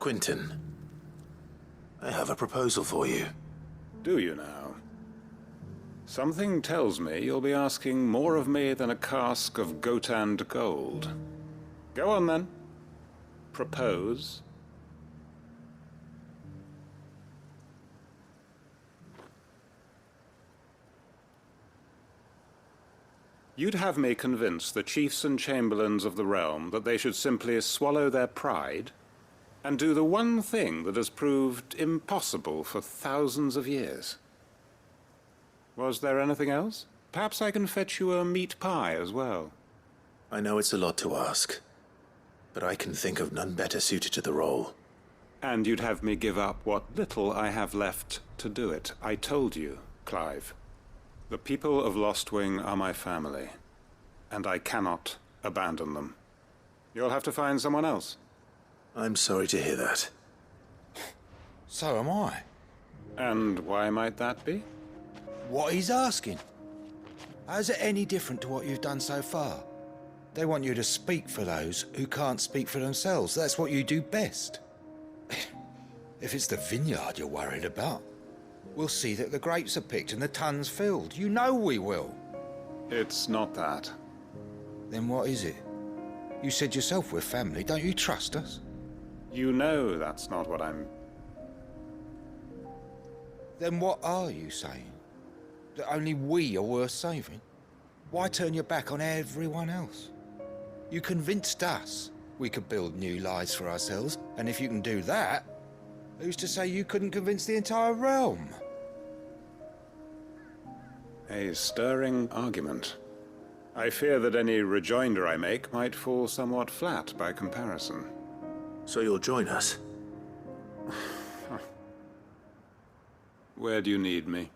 Quentin, I have a proposal for you. Do you now? Something tells me you'll be asking more of me than a cask of Gotand gold. Go on then. Propose. You'd have me convince the chiefs and chamberlains of the realm that they should simply swallow their pride and do the one thing that has proved impossible for thousands of years. Was there anything else? Perhaps I can fetch you a meat pie as well. I know it's a lot to ask, but I can think of none better suited to the role. And you'd have me give up what little I have left to do it. I told you, Clive. The people of Lostwing are my family, and I cannot abandon them. You'll have to find someone else. I'm sorry to hear that. So am I. And why might that be? What he's asking. How's it any different to what you've done so far? They want you to speak for those who can't speak for themselves. That's what you do best. If it's the vineyard you're worried about, we'll see that the grapes are picked and the tons filled. You know we will. It's not that. Then what is it? You said yourself we're family. Don't you trust us? You know that's not what I'm... Then what are you saying? That only we are worth saving? Why turn your back on everyone else? You convinced us we could build new lives for ourselves, and if you can do that, who's to say you couldn't convince the entire realm? A stirring argument. I fear that any rejoinder I make might fall somewhat flat by comparison. So you'll join us? Where do you need me?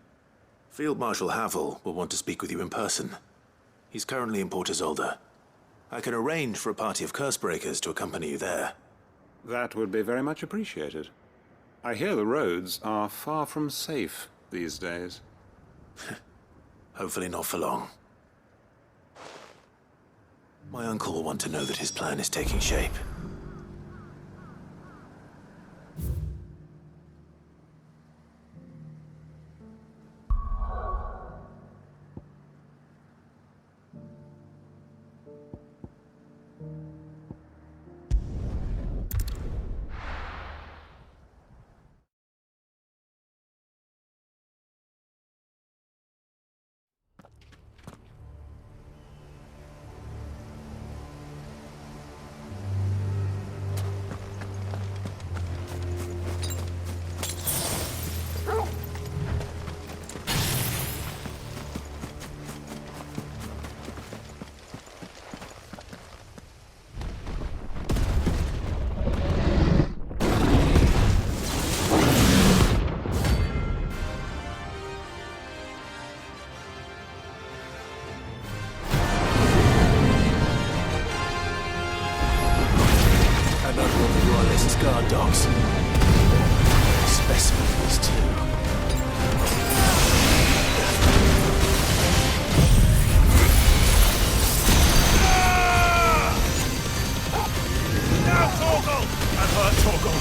Field Marshal Havel will want to speak with you in person. He's currently in Port Isolde. I can arrange for a party of Cursebreakers to accompany you there. That would be very much appreciated. I hear the roads are far from safe these days. Hopefully not for long. My uncle will want to know that his plan is taking shape. Guard dogs. Specimens, too. Now, Torgal! I've heard Torgal.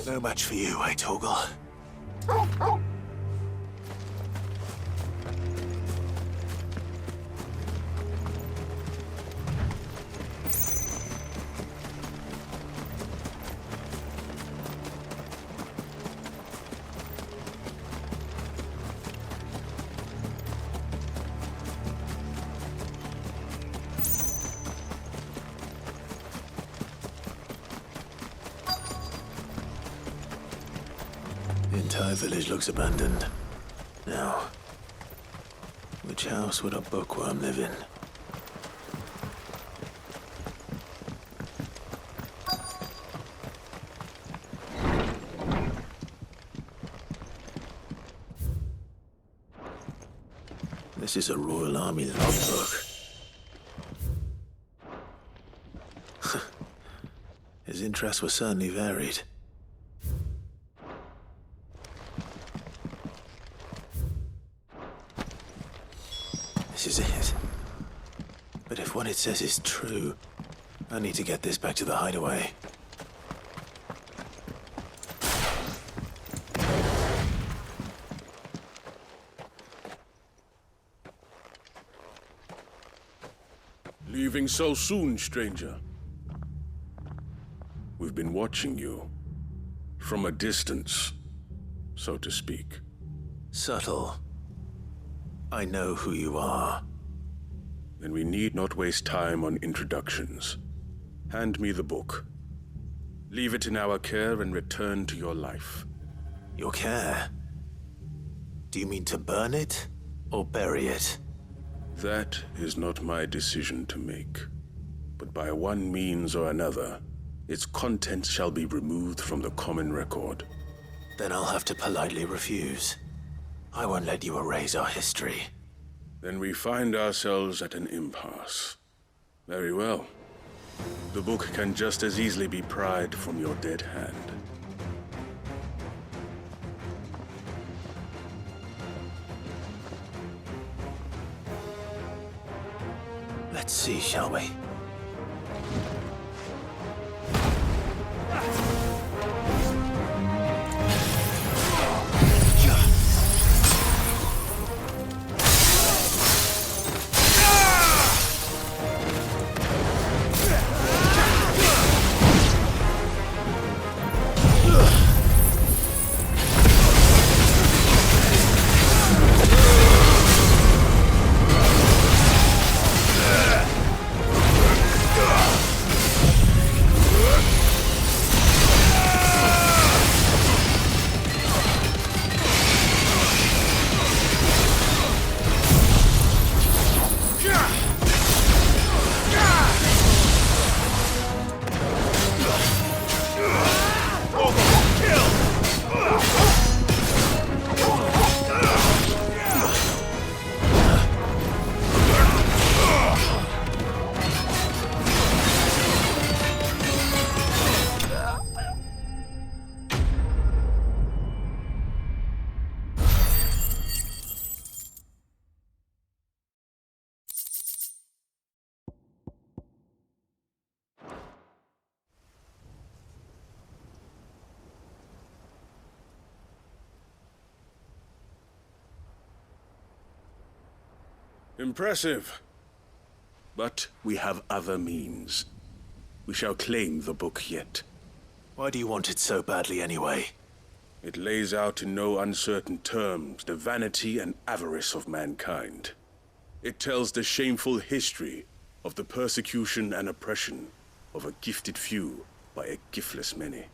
No match for you, eh, Torgal? The entire village looks abandoned. Now, which house would a bookworm live in? This is a Royal Army logbook. His interests were certainly varied. This is it. But if what it says is true, I need to get this back to the hideaway. Leaving so soon, stranger? We've been watching you. From a distance, so to speak. Subtle. I know who you are. Then we need not waste time on introductions. Hand me the book. Leave it in our care and return to your life. Your care? Do you mean to burn it or bury it? That is not my decision to make. But by one means or another, its contents shall be removed from the common record. Then I'll have to politely refuse. I won't let you erase our history. Then we find ourselves at an impasse. Very well. The book can just as easily be pried from your dead hand. Let's see, shall we? Impressive. But we have other means. We shall claim the book yet. Why do you want it so badly anyway? It lays out in no uncertain terms the vanity and avarice of mankind. It tells the shameful history of the persecution and oppression of a gifted few by a giftless many.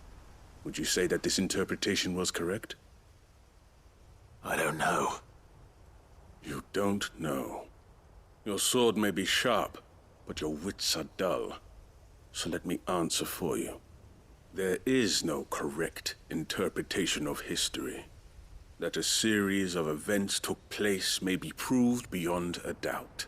Would you say that this interpretation was correct? I don't know. You don't know. Your sword may be sharp, but your wits are dull. So let me answer for you. There is no correct interpretation of history. That a series of events took place may be proved beyond a doubt.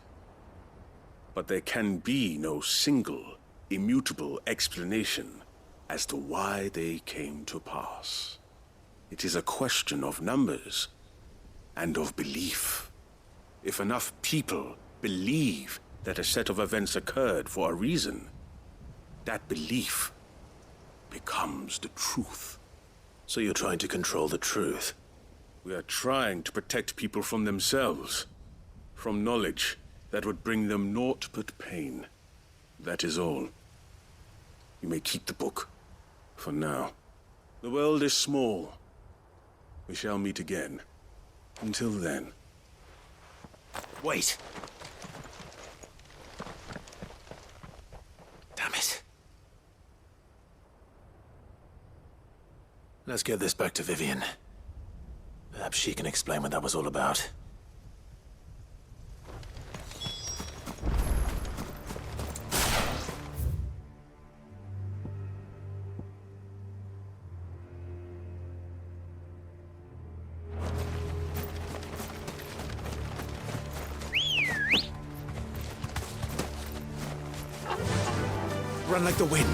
But there can be no single, immutable explanation as to why they came to pass. It is a question of numbers and of belief. If enough people believe that a set of events occurred for a reason, that belief becomes the truth. So you're trying to control the truth? We are trying to protect people from themselves, from knowledge that would bring them naught but pain. That is all. You may keep the book, for now. The world is small. We shall meet again. Until then. Wait! Damn it. Let's get this back to Vivian. Perhaps she can explain what that was all about. Run like the wind.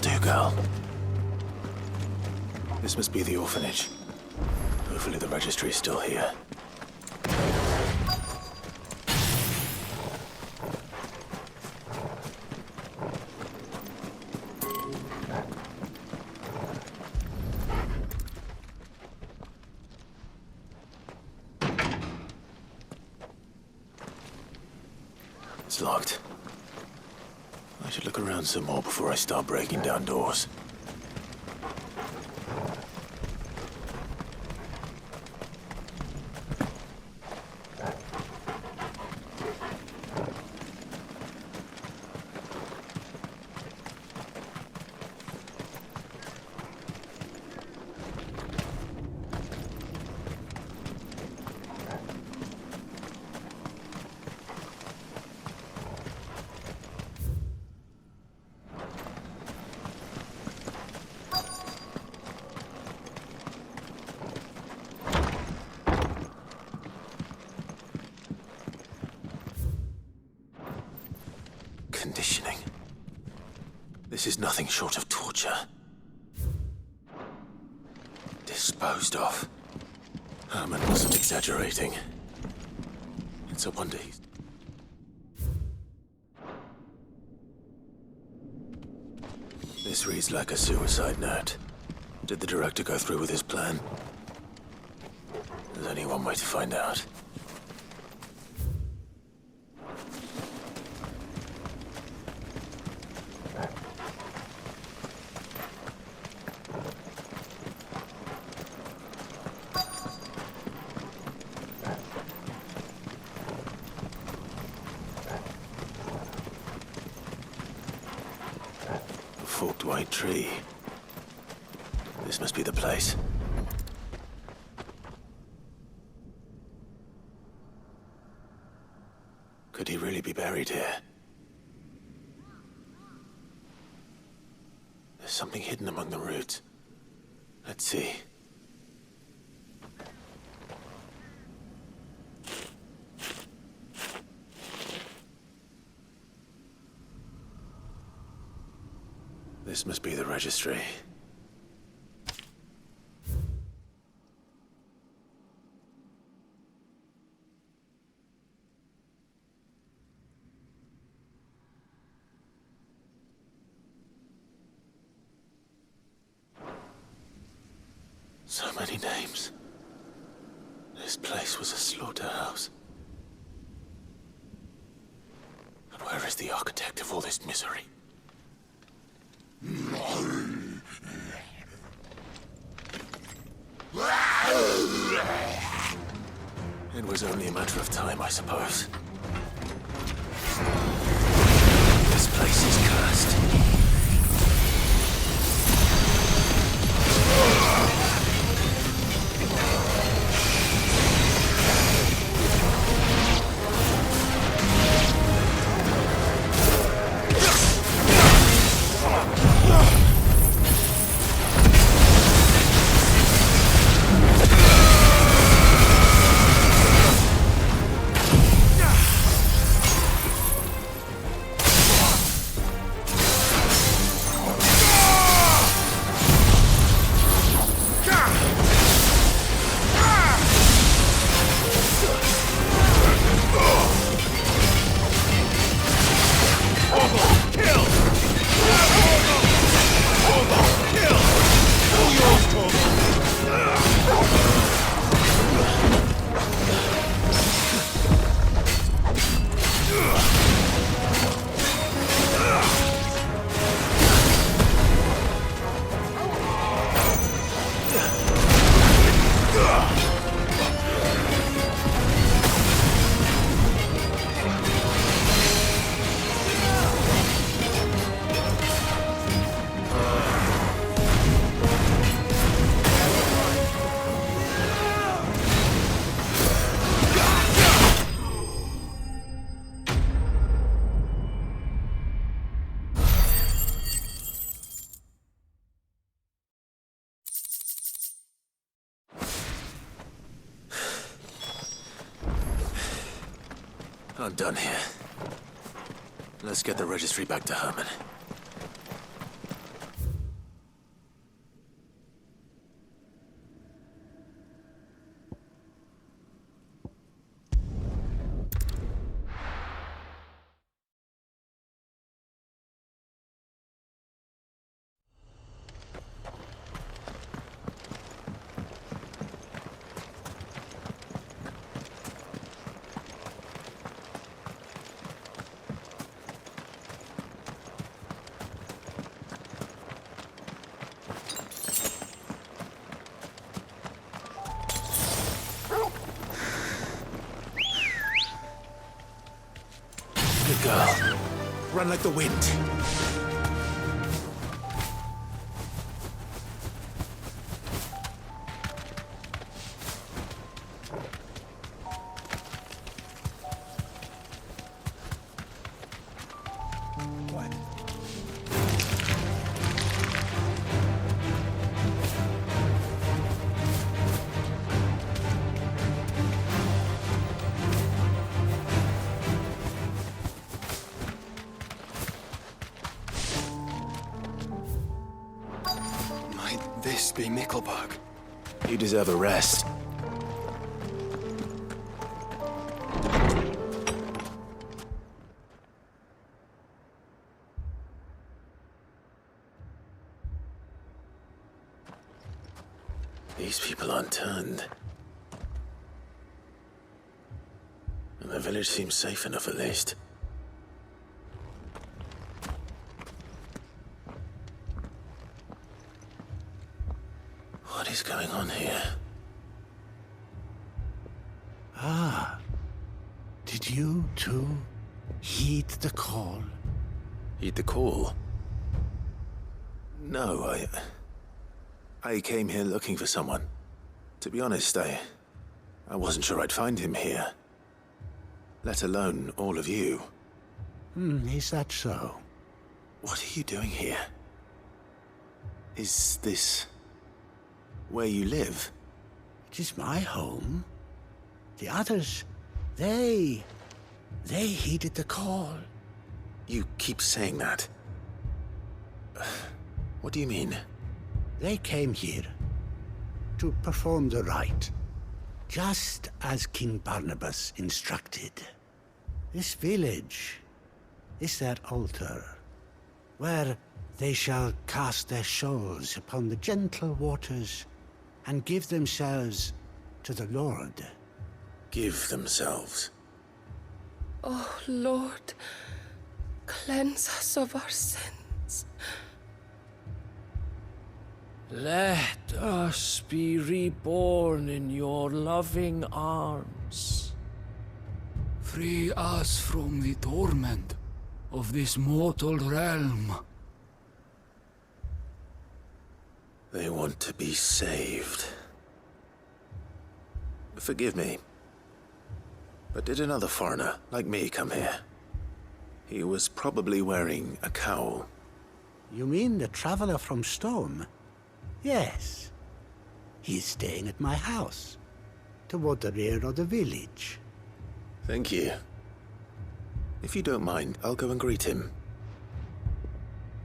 That'll do, girl. This must be the orphanage. Hopefully the registry is still here. It's locked. I should look around some more before I start breaking down doors. Conditioning. This is nothing short of torture. Disposed of. Herman wasn't exaggerating. It's a wonder he's... This reads like a suicide note. Did the director go through with his plan? There's only one way to find out. Forked white tree. This must be the place. Could he really be buried here? There's something hidden among the roots. Let's see. This must be the registry. So many names. This place was a slaughterhouse. And where is the architect of all this misery? It was only a matter of time, I suppose. This place is cursed. I'm done here. Let's get the registry back to Herman. run like the wind. This be Mickelberg. You deserve a rest. These people aren't turned. And the village seems safe enough at least. What is going on here? Ah, did you too heed the call? Heed the call? No, I came here looking for someone. To be honest, I wasn't sure I'd find him here. Let alone all of you. Is that so? What are you doing here? Is this where you live? It is my home. The others, they heeded the call. You keep saying that. What do you mean? They came here to perform the rite, just as King Barnabas instructed. This village is their altar, where they shall cast their souls upon the gentle waters and give themselves to the Lord. Give themselves? Oh, Lord, cleanse us of our sins. Let us be reborn in your loving arms. Free us from the torment of this mortal realm. They want to be saved. Forgive me, but did another foreigner like me come here? He was probably wearing a cowl. You mean the traveler from Stone? Yes. He is staying at my house, toward the rear of the village. Thank you. If you don't mind, I'll go and greet him.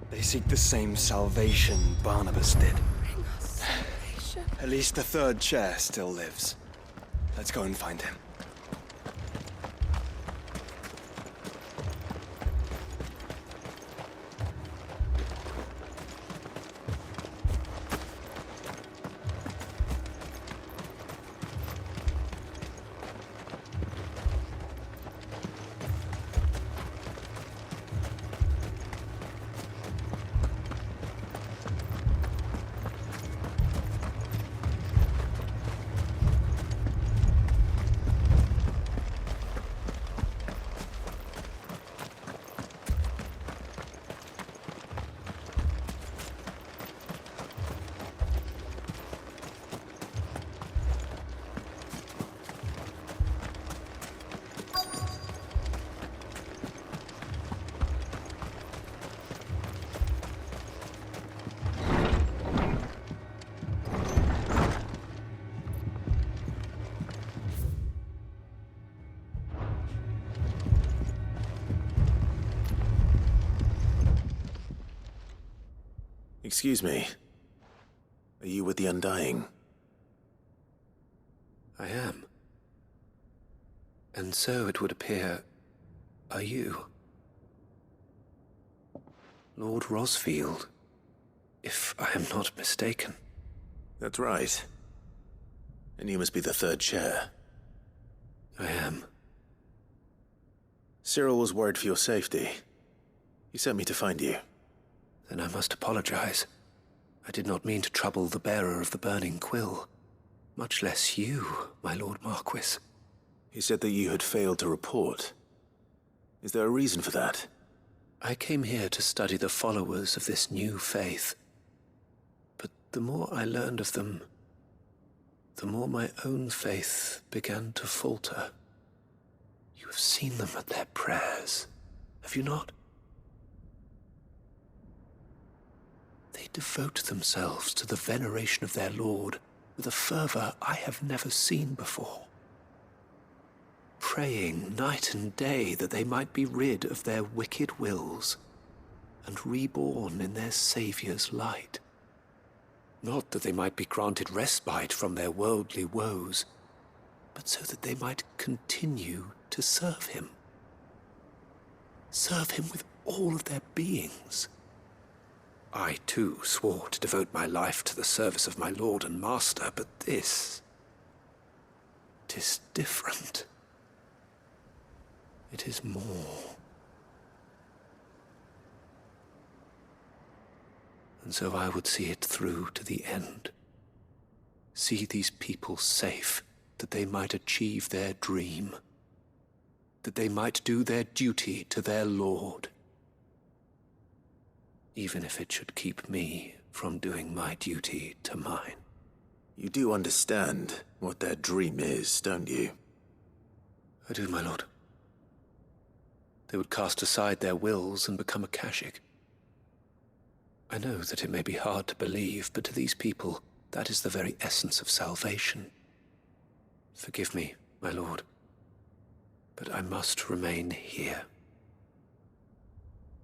They seek the same salvation Barnabas did. Bring us salvation. At least the third chair still lives. Let's go and find him. Excuse me. Are you with the Undying? I am. And so it would appear, are you? Lord Rosfield, if I am not mistaken. That's right. And you must be the third chair. I am. Cyril was worried for your safety. He sent me to find you. Then I must apologize. I did not mean to trouble the bearer of the burning quill. Much less you, my Lord Marquis. He said that you had failed to report. Is there a reason for that? I came here to study the followers of this new faith. But the more I learned of them, the more my own faith began to falter. You have seen them at their prayers, have you not? They devote themselves to the veneration of their Lord with a fervor I have never seen before, praying night and day that they might be rid of their wicked wills and reborn in their Saviour's light. Not that they might be granted respite from their worldly woes, but so that they might continue to serve him. Serve him with all of their beings. I, too, swore to devote my life to the service of my Lord and Master, but this... 'tis different. It is more. And so I would see it through to the end. See these people safe, that they might achieve their dream. That they might do their duty to their Lord. Even if it should keep me from doing my duty to mine. You do understand what their dream is, don't you? I do, my lord. They would cast aside their wills and become a Kashik. I know that it may be hard to believe, but to these people, that is the very essence of salvation. Forgive me, my lord, but I must remain here.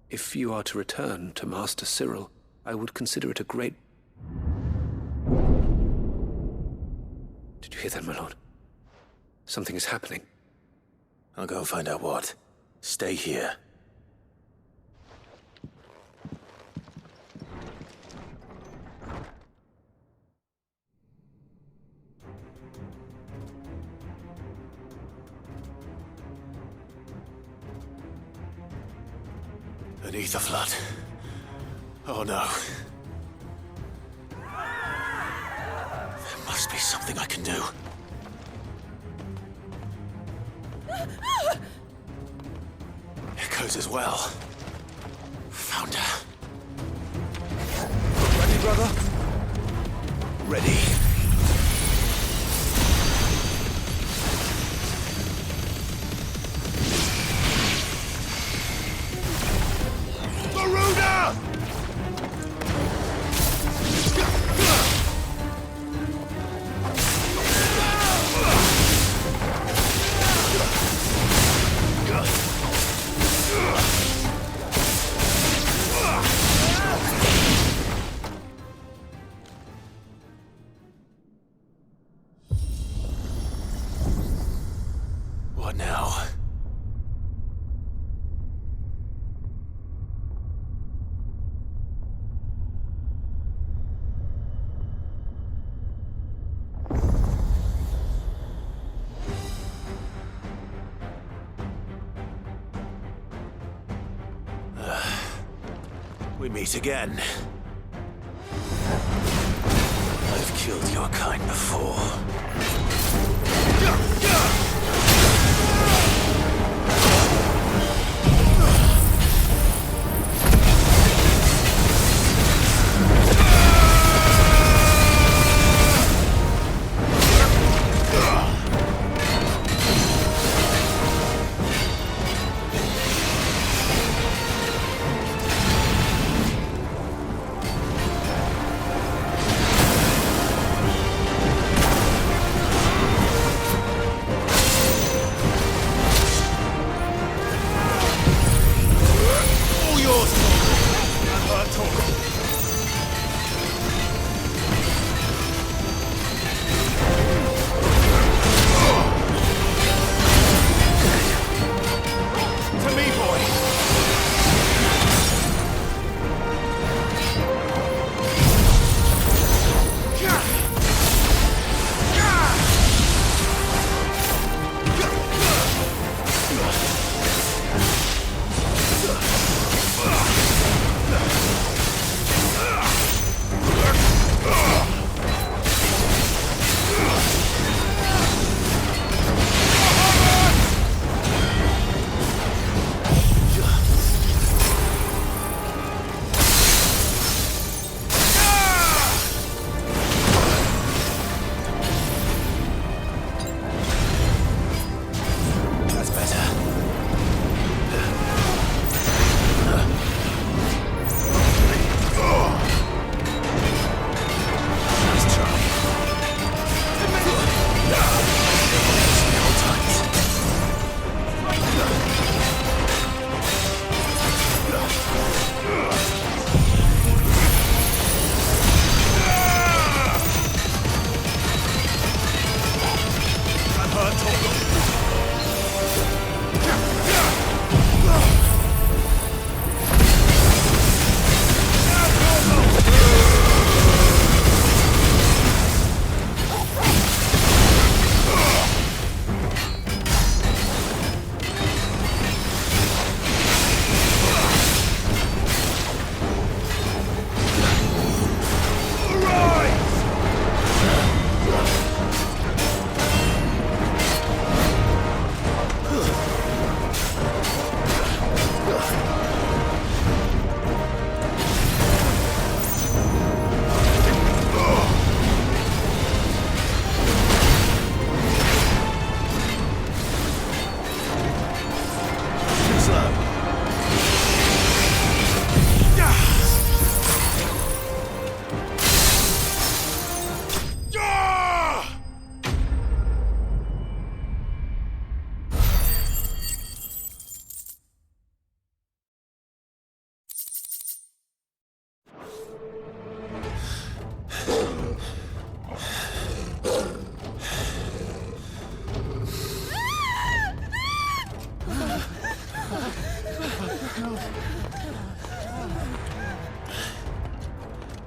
If you are to return to Master Cyril, I would consider it a great... Did you hear that, my lord? Something is happening. I'll go and find out what. Stay here. Beneath the flood. Oh no. There must be something I can do. Echoes as well. Found her. Ready, brother? Ready. What now? We meet again. I've killed your kind before.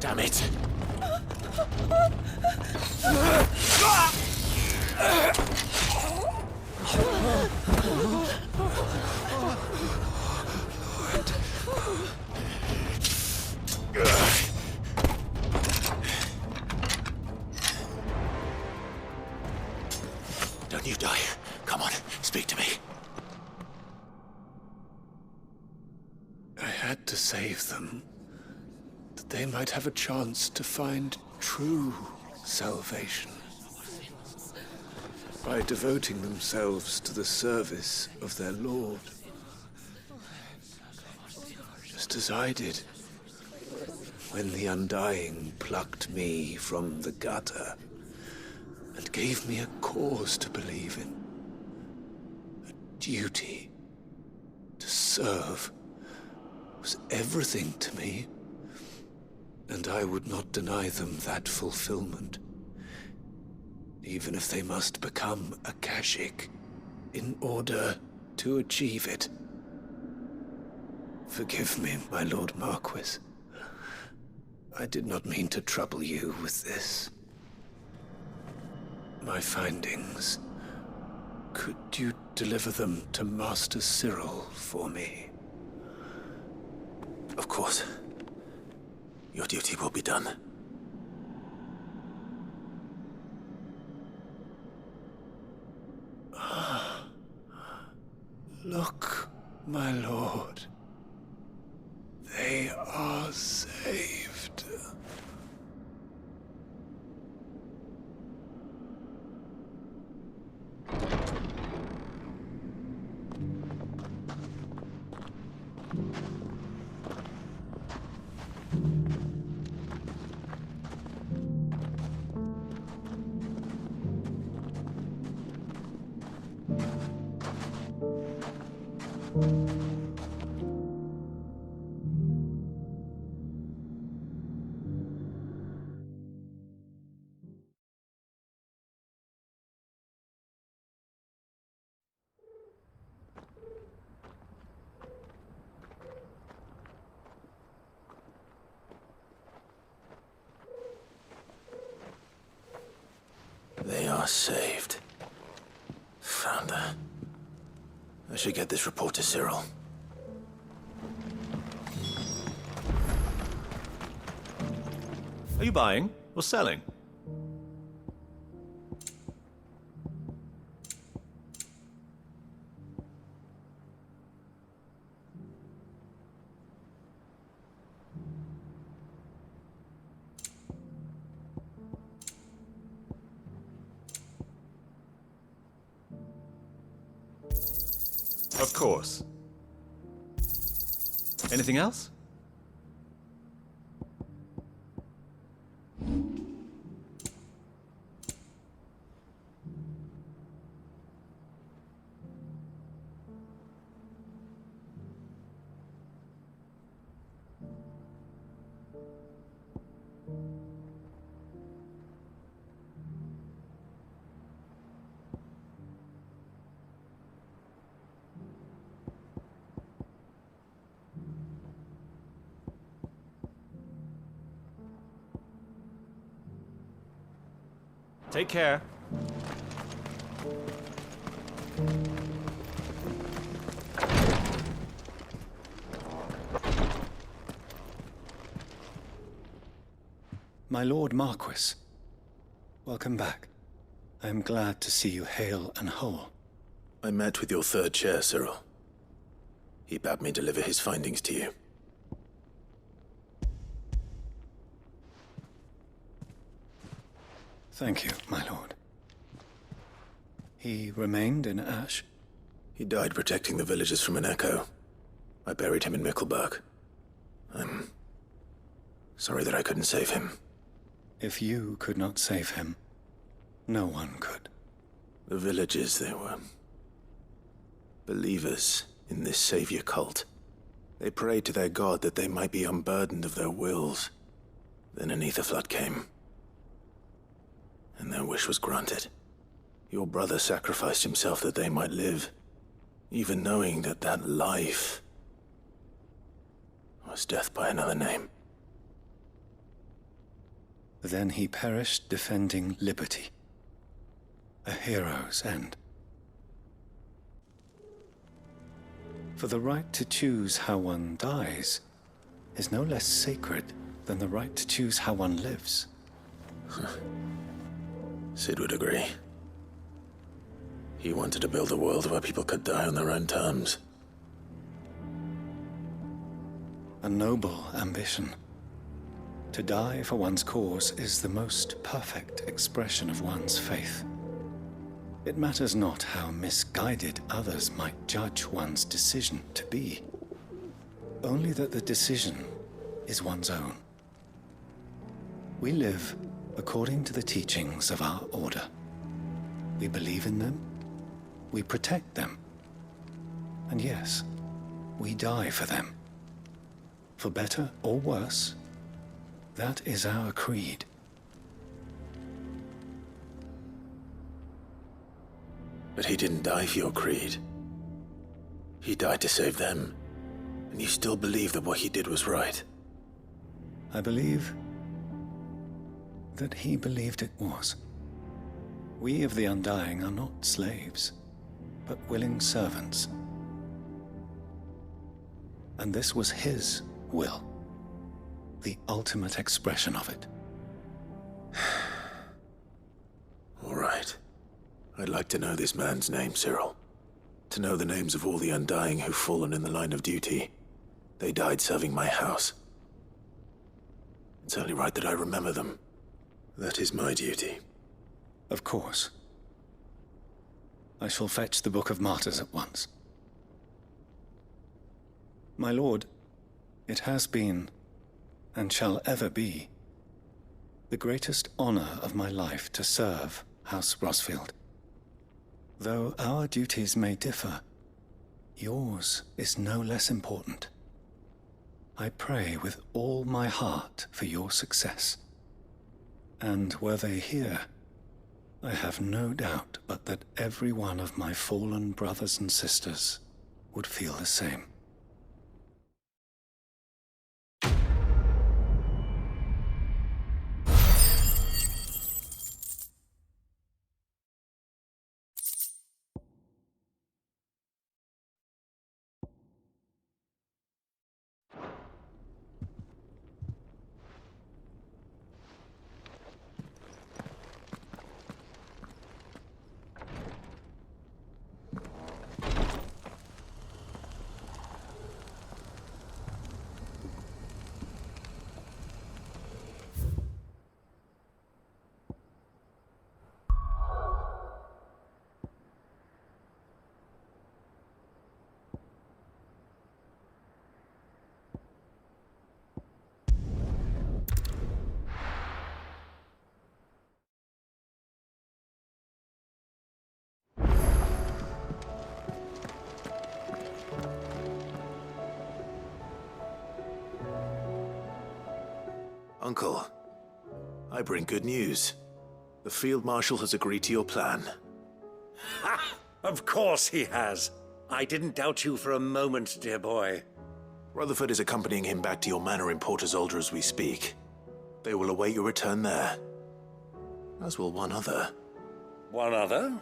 Damn it! Don't you die. Come on, speak to me. I had to save them, that they might have a chance to find true salvation. By devoting themselves to the service of their Lord. Just as I did, when the Undying plucked me from the gutter and gave me a cause to believe in. A duty to serve was everything to me, and I would not deny them that fulfillment, even if they must become a Kashik in order to achieve it. Forgive me, my Lord Marquis. I did not mean to trouble you with this. My findings. Could you deliver them to Master Cyril for me? Of course. Your duty will be done. Look, my lord. They are saved. They are saved. Founder. I should get this report to Cyril. Are you buying or selling? Of course. Anything else? Take care. My Lord Marquis, welcome back. I am glad to see you hale and whole. I met with your third chair, Cyril. He bade me deliver his findings to you. Thank you, my lord. He remained in Ash? He died protecting the villagers from an echo. I buried him in Mickelberg. I'm sorry that I couldn't save him. If you could not save him, no one could. The villagers, they were believers in this savior cult. They prayed to their god that they might be unburdened of their wills. Then an ether flood came, and their wish was granted. Your brother sacrificed himself that they might live, even knowing that that life was death by another name. Then he perished defending liberty. A hero's end. For the right to choose how one dies is no less sacred than the right to choose how one lives. Sid would agree. He wanted to build a world where people could die on their own terms. A noble ambition. To die for one's cause is the most perfect expression of one's faith. It matters not how misguided others might judge one's decision to be, only that the decision is one's own. We live according to the teachings of our order. We believe in them, we protect them, and yes, we die for them. For better or worse, that is our creed. But he didn't die for your creed. He died to save them. And you still believe that what he did was right. I believe that he believed it was. We of the Undying are not slaves, but willing servants. And this was his will, the ultimate expression of it. All right. I'd like to know this man's name, Cyril. To know the names of all the Undying who've fallen in the line of duty. They died serving my house. It's only right that I remember them. That is my duty. Of course. I shall fetch the Book of Martyrs at once. My lord, it has been, and shall ever be, the greatest honor of my life to serve House Rosfield. Though our duties may differ, yours is no less important. I pray with all my heart for your success. And were they here, I have no doubt but that every one of my fallen brothers and sisters would feel the same. Uncle, I bring good news. The Field Marshal has agreed to your plan. Ha! Of course he has. I didn't doubt you for a moment, dear boy. Rutherford is accompanying him back to your manor in Porter's Alder as we speak. They will await your return there. As will one other. One other?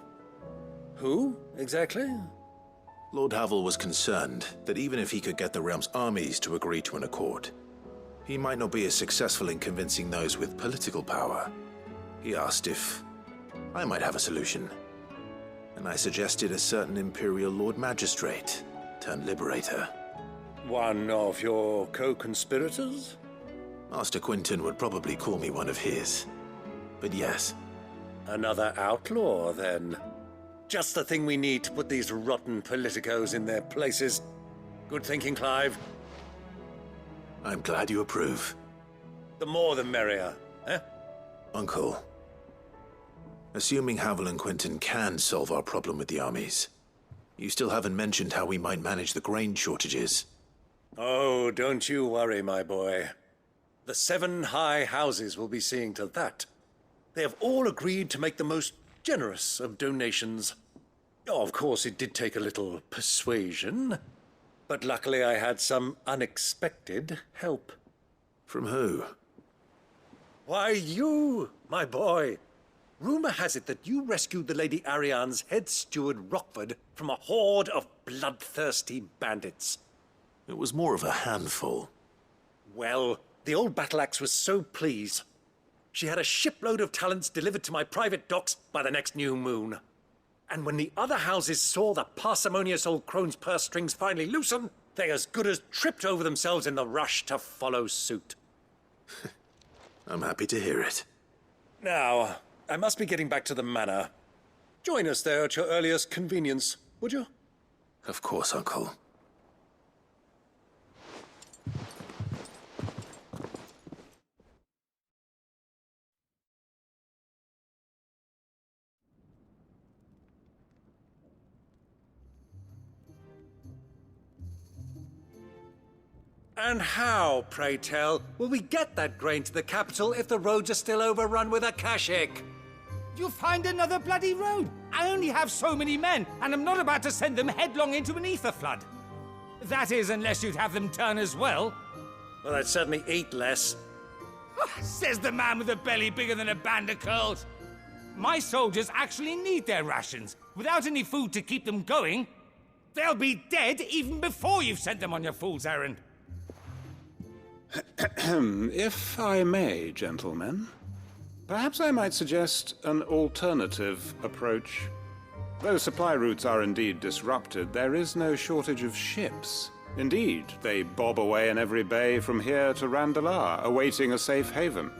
Who, exactly? Lord Havel was concerned that even if he could get the realm's armies to agree to an accord, he might not be as successful in convincing those with political power. He asked if I might have a solution, and I suggested a certain Imperial Lord Magistrate turned Liberator. One of your co-conspirators? Master Quinton would probably call me one of his, but yes. Another outlaw, then. Just the thing we need to put these rotten politicos in their places. Good thinking, Clive. I'm glad you approve. The more the merrier, eh? Uncle, assuming Havel and Quinton can solve our problem with the armies, you still haven't mentioned how we might manage the grain shortages. Oh, don't you worry, my boy. The 7 high houses will be seeing to that. They have all agreed to make the most generous of donations. Oh, of course, it did take a little persuasion, but luckily I had some unexpected help. From who? Why, you, my boy. Rumor has it that you rescued the Lady Ariane's head steward Rockford from a horde of bloodthirsty bandits. It was more of a handful. Well, the old battle axe was so pleased. She had a shipload of talents delivered to my private docks by the next new moon. And when the other houses saw the parsimonious old crone's purse strings finally loosen, they as good as tripped over themselves in the rush to follow suit. I'm happy to hear it. Now, I must be getting back to the manor. Join us there at your earliest convenience, would you? Of course, Uncle. And how, pray tell, will we get that grain to the capital if the roads are still overrun with Akashic? You'll find another bloody road. I only have so many men, and I'm not about to send them headlong into an ether flood. That is, unless you'd have them turn as well. Well, I'd certainly eat less. Says the man with a belly bigger than a band of curls. My soldiers actually need their rations. Without any food to keep them going, they'll be dead even before you've sent them on your fool's errand. If I may, gentlemen, perhaps I might suggest an alternative approach. Though supply routes are indeed disrupted, there is no shortage of ships. Indeed, they bob away in every bay from here to Randalar, awaiting a safe haven.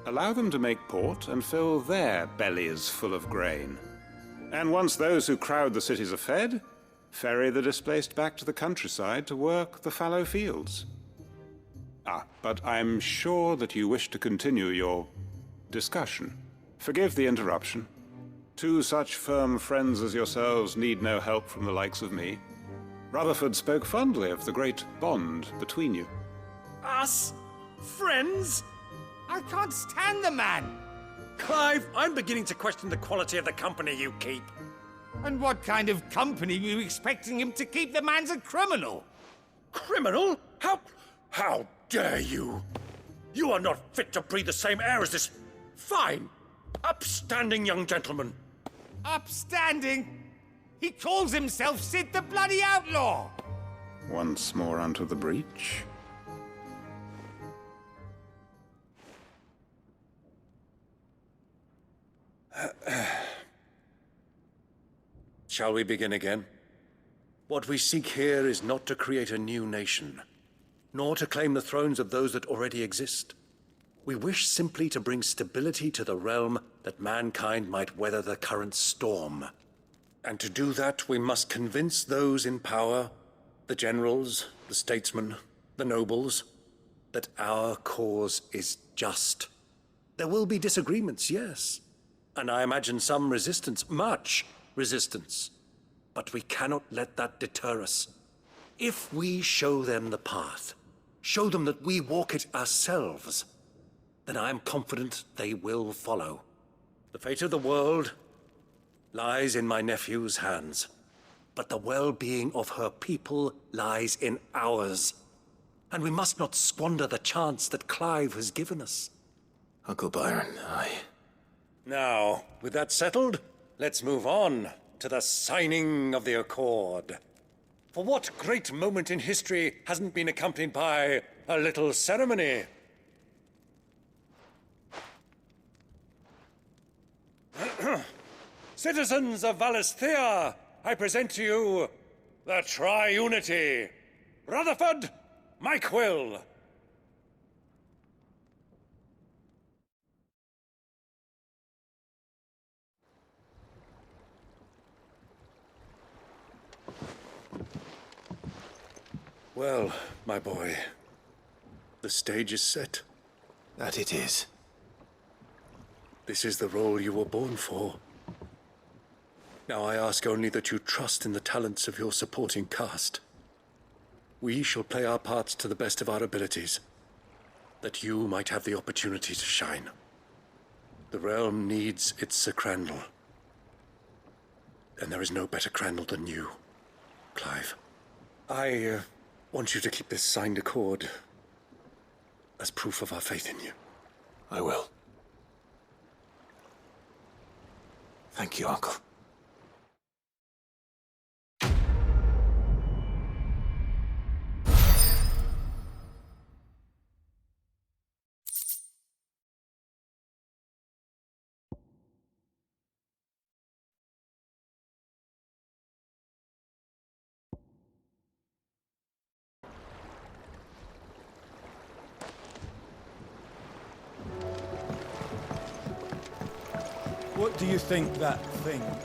Allow them to make port and fill their bellies full of grain. And once those who crowd the cities are fed, ferry the displaced back to the countryside to work the fallow fields. But I'm sure that you wish to continue your discussion. Forgive the interruption. Two such firm friends as yourselves need no help from the likes of me. Rutherford spoke fondly of the great bond between you. Us? Friends? I can't stand the man! Clive, I'm beginning to question the quality of the company you keep. And what kind of company were you expecting him to keep? The man's a criminal! Criminal? How dare you? You are not fit to breathe the same air as this fine, upstanding young gentleman. Upstanding? He calls himself Sid the Bloody Outlaw! Once more unto the breach. Shall we begin again? What we seek here is not to create a new nation, nor to claim the thrones of those that already exist. We wish simply to bring stability to the realm that mankind might weather the current storm. And to do that, we must convince those in power, the generals, the statesmen, the nobles, that our cause is just. There will be disagreements, yes. And I imagine some resistance, much resistance. But we cannot let that deter us. If we show them the path, show them that we walk it ourselves, then I am confident they will follow. The fate of the world lies in my nephew's hands, but the well-being of her people lies in ours. And we must not squander the chance that Clive has given us. Uncle Byron, Now, with that settled, let's move on to the signing of the Accord. For what great moment in history hasn't been accompanied by a little ceremony? Citizens of Valisthea, I present to you the Tri-Unity. Rutherford, Mike Will. Well, my boy, the stage is set. That it is. This is the role you were born for. Now I ask only that you trust in the talents of your supporting cast. We shall play our parts to the best of our abilities, that you might have the opportunity to shine. The realm needs its Sir Crandall. And there is no better Crandall than you, Clive. I want you to keep this signed accord as proof of our faith in you. I will. Thank you, Uncle. What do you think that thing is?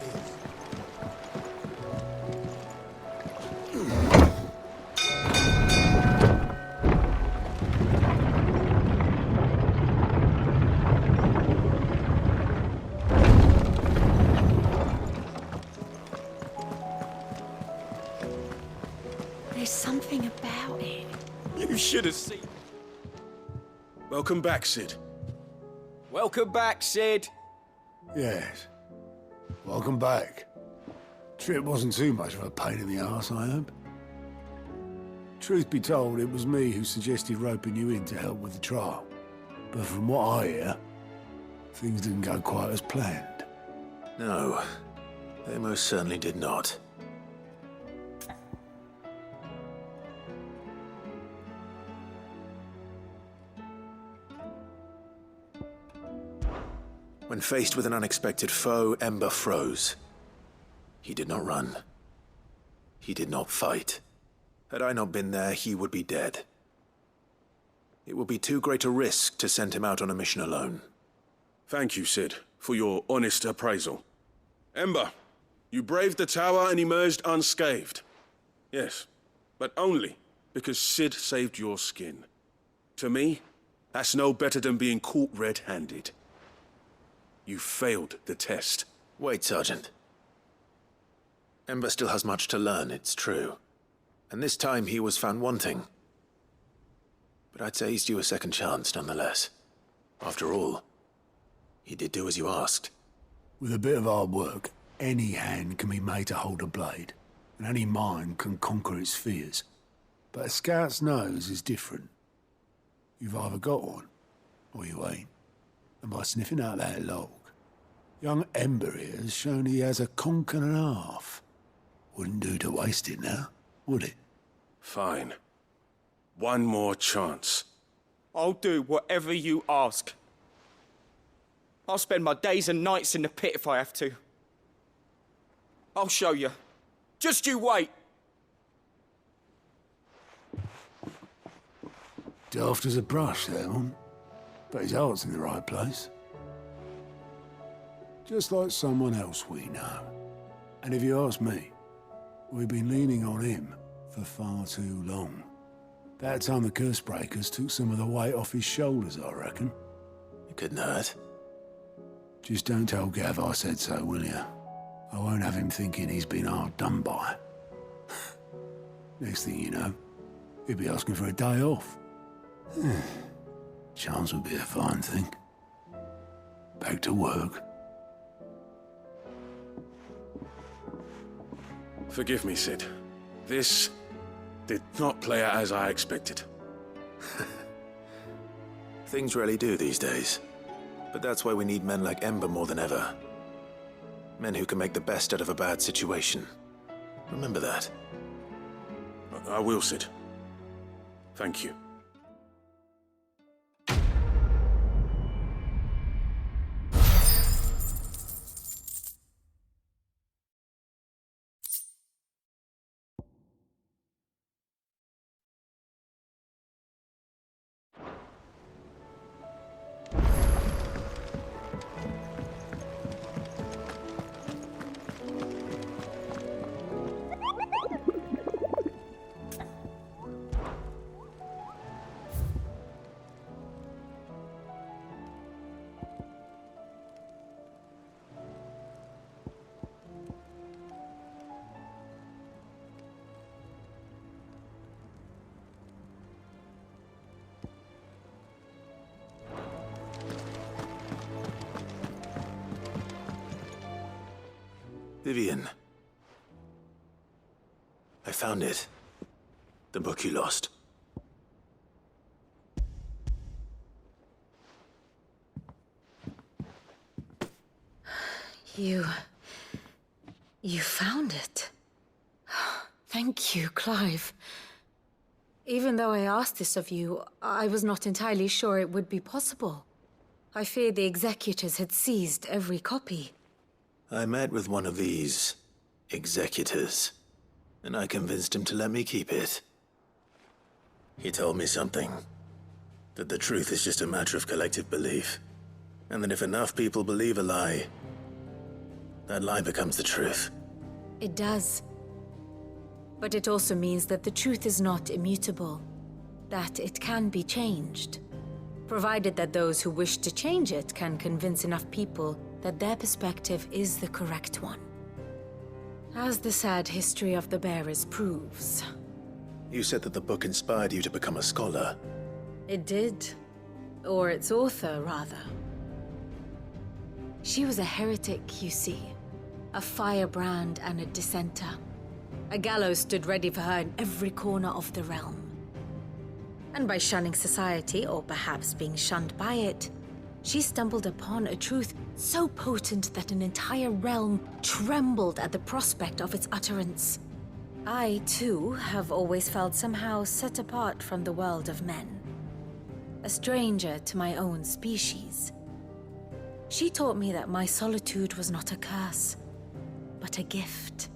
There's something about it. You should have seen. Welcome back, Sid. Welcome back, Sid. Yes. Welcome back. Trip wasn't too much of a pain in the arse, I hope. Truth be told, it was me who suggested roping you in to help with the trial. But from what I hear, things didn't go quite as planned. No, they most certainly did not. When faced with an unexpected foe, Ember froze. He did not run. He did not fight. Had I not been there, he would be dead. It would be too great a risk to send him out on a mission alone. Thank you, Sid, for your honest appraisal. Ember, you braved the tower and emerged unscathed. Yes, but only because Sid saved your skin. To me, that's no better than being caught red-handed. You failed the test. Wait, Sergeant. Ember still has much to learn, it's true. And this time he was found wanting. But I'd say he's due a second chance, nonetheless. After all, he did do as you asked. With a bit of hard work, any hand can be made to hold a blade, and any mind can conquer its fears. But a scout's nose is different. You've either got one, or you ain't. And by sniffing out that log, young Ember here has shown he has a conch and a half. Wouldn't do to waste it now, would it? Fine. One more chance. I'll do whatever you ask. I'll spend my days and nights in the pit if I have to. I'll show you. Just you wait. Daft as a brush, that one. But his heart's in the right place. Just like someone else we know. And if you ask me, we've been leaning on him for far too long. That time the curse breakers took some of the weight off his shoulders, I reckon. It couldn't hurt. Just don't tell Gav I said so, will you? I won't have him thinking he's been hard done by. Next thing you know, he'll be asking for a day off. Chance would be a fine thing. Back to work. Forgive me, Sid. This did not play out as I expected. Things rarely do these days. But that's why we need men like Ember more than ever. Men who can make the best out of a bad situation. Remember that. I will, Sid. Thank you. Vivian. I found it. The book you lost. You found it. Thank you, Clive. Even though I asked this of you, I was not entirely sure it would be possible. I feared the executors had seized every copy. I met with one of these executors, and I convinced him to let me keep it. He told me something. That the truth is just a matter of collective belief. And that if enough people believe a lie, that lie becomes the truth. It does. But it also means that the truth is not immutable. That it can be changed. Provided that those who wish to change it can convince enough people that their perspective is the correct one. As the sad history of the bearers proves. You said that the book inspired you to become a scholar. It did. Or its author, rather. She was a heretic, you see. A firebrand and a dissenter. A gallows stood ready for her in every corner of the realm. And by shunning society, or perhaps being shunned by it, she stumbled upon a truth so potent that an entire realm trembled at the prospect of its utterance. I, too, have always felt somehow set apart from the world of men. A stranger to my own species. She taught me that my solitude was not a curse, but a gift.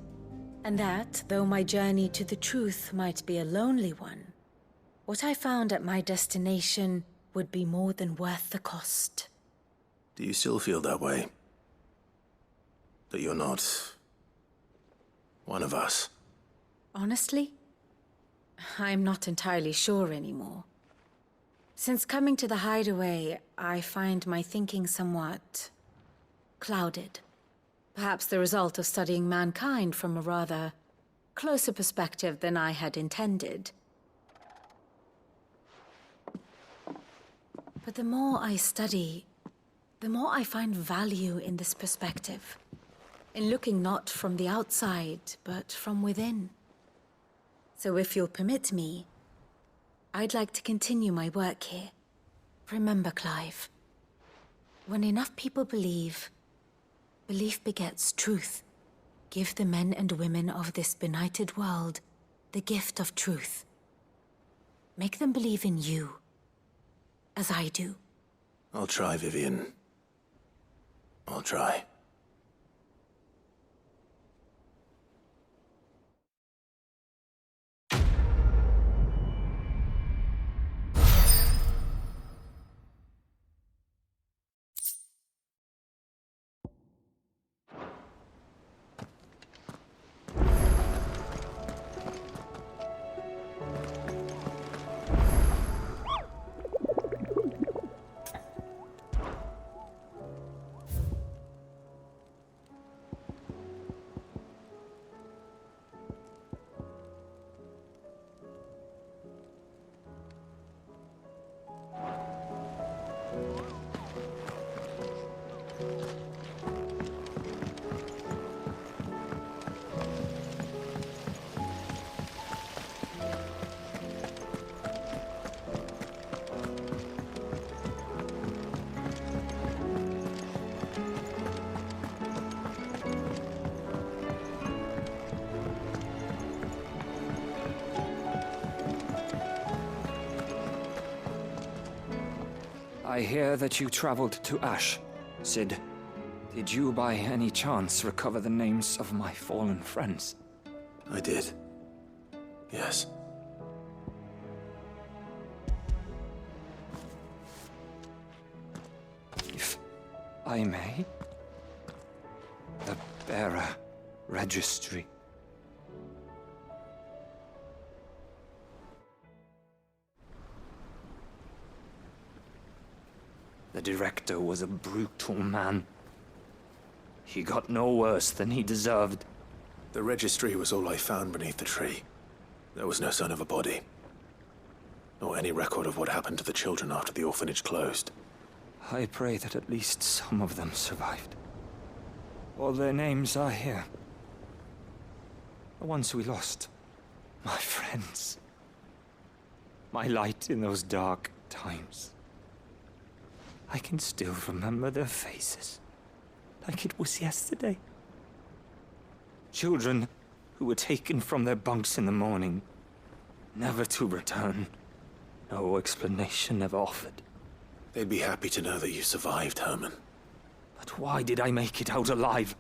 And that, though my journey to the truth might be a lonely one, what I found at my destination would be more than worth the cost. Do you still feel that way? That you're not one of us? Honestly, I'm not entirely sure anymore. Since coming to the hideaway, I find my thinking somewhat clouded. Perhaps the result of studying mankind from a rather closer perspective than I had intended. But the more I study, the more I find value in this perspective. In looking not from the outside, but from within. So if you'll permit me, I'd like to continue my work here. Remember, Clive, when enough people believe, belief begets truth. Give the men and women of this benighted world the gift of truth. Make them believe in you, as I do. I'll try, Vivian. I'll try. I hear that you traveled to Ash, Cid. Did you by any chance recover the names of my fallen friends? I did. Yes. If I may? The bearer registry. The director was a brutal man. He got no worse than he deserved. The registry was all I found beneath the tree. There was no sign of a body. Or any record of what happened to the children after the orphanage closed. I pray that at least some of them survived. All their names are here. The ones we lost. My friends. My light in those dark times. I can still remember their faces. like it was yesterday. Children who were taken from their bunks in the morning, never to return. No explanation ever offered. They'd be happy to know that you survived, Herman. But why did I make it out alive,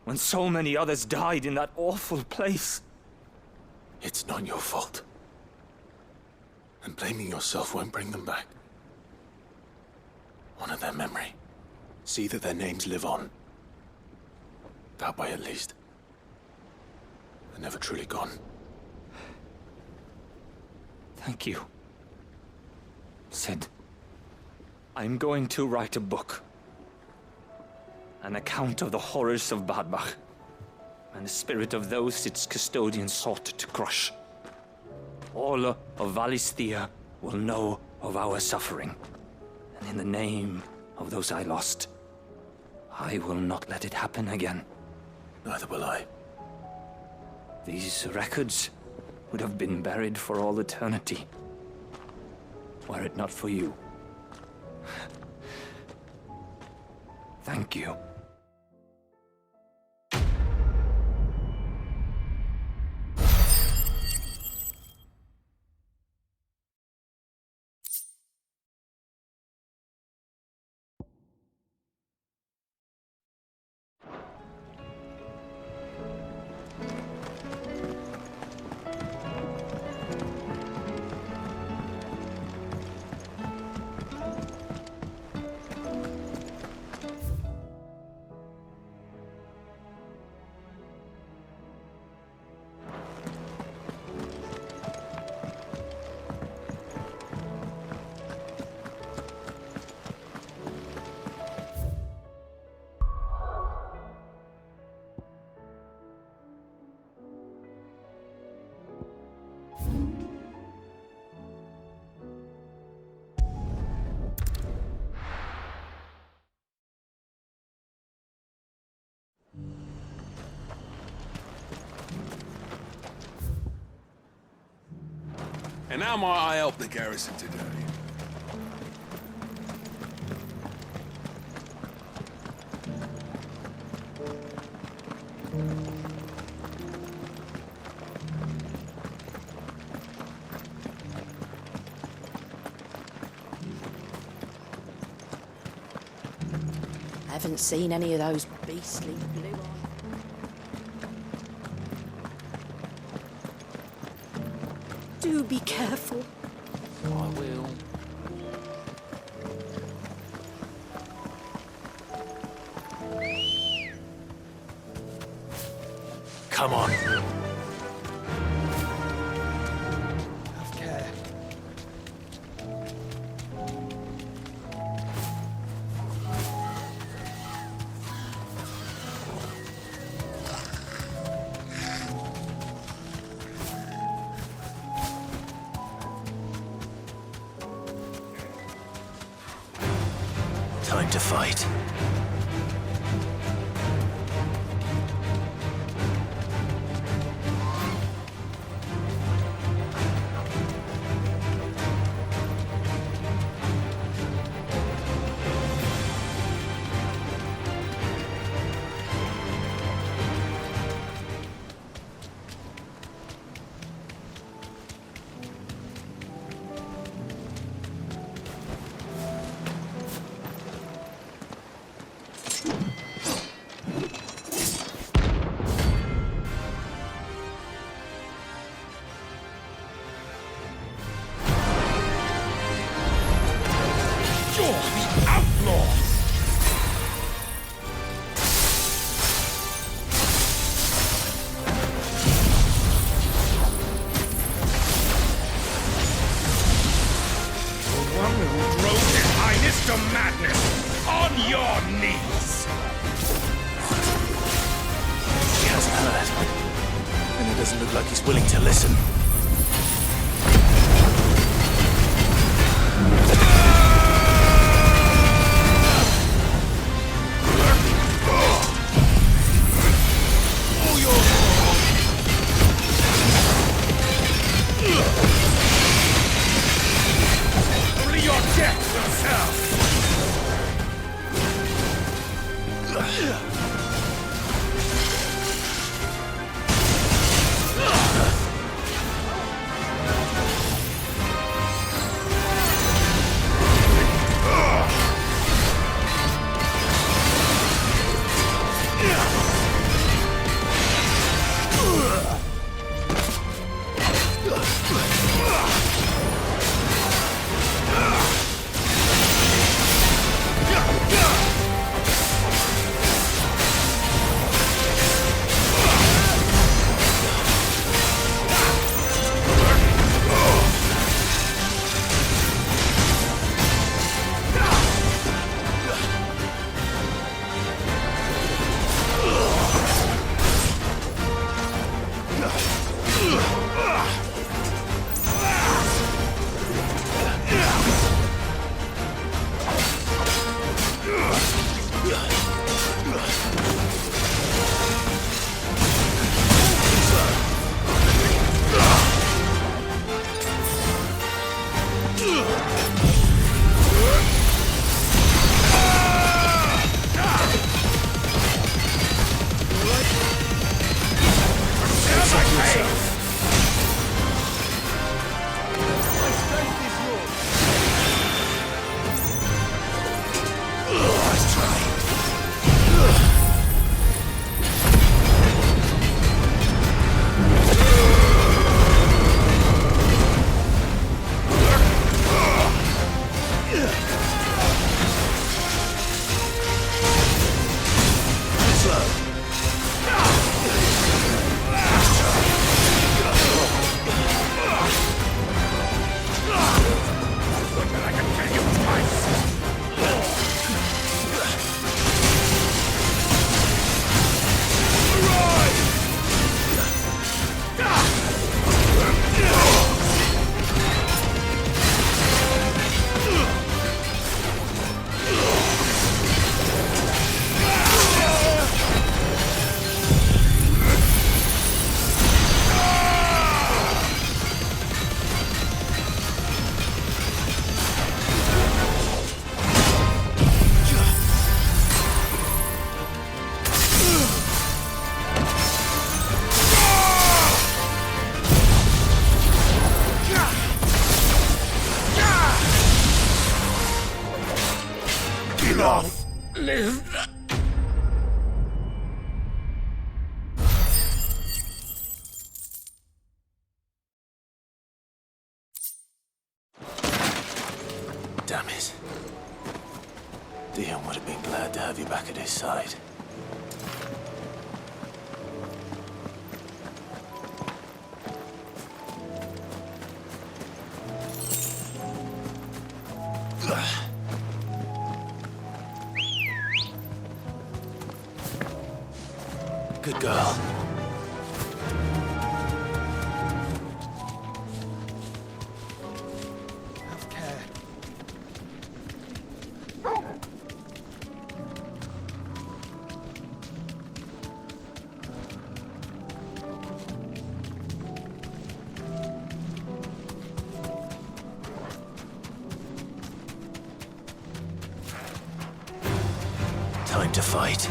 when so many others died in that awful place? It's not your fault. And blaming yourself won't bring them back. Honor their memory. See that their names live on. That way, at least. They're never truly gone. Thank you. Sid, I'm going to write a book. An account of the horrors of Badbach, and the spirit of those its custodians sought to crush. All of Valisthea will know of our suffering, and in the name of those I lost, I will not let it happen again. Neither will I. These records would have been buried for all eternity, were it not for you. Thank you. And how might I help the garrison today? Haven't seen any of those beastly blue eyes. Do be careful. I will. Come on. Have care. Time to fight. Doesn't look like he's willing to listen. Only your death will serve. Live. Damn it. Dion would have been glad to have you back at his side. Good girl. Have care. Time to fight.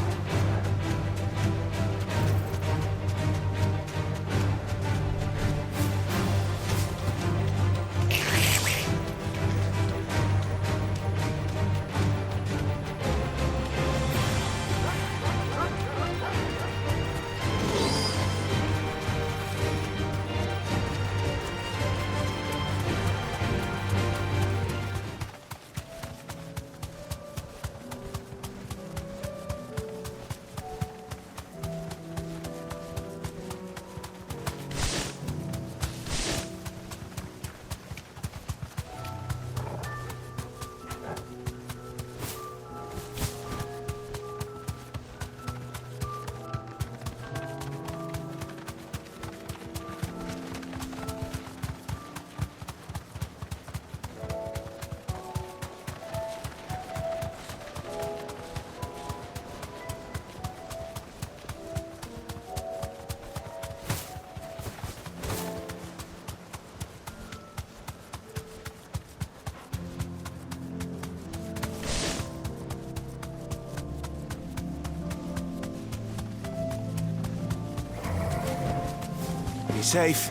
safe.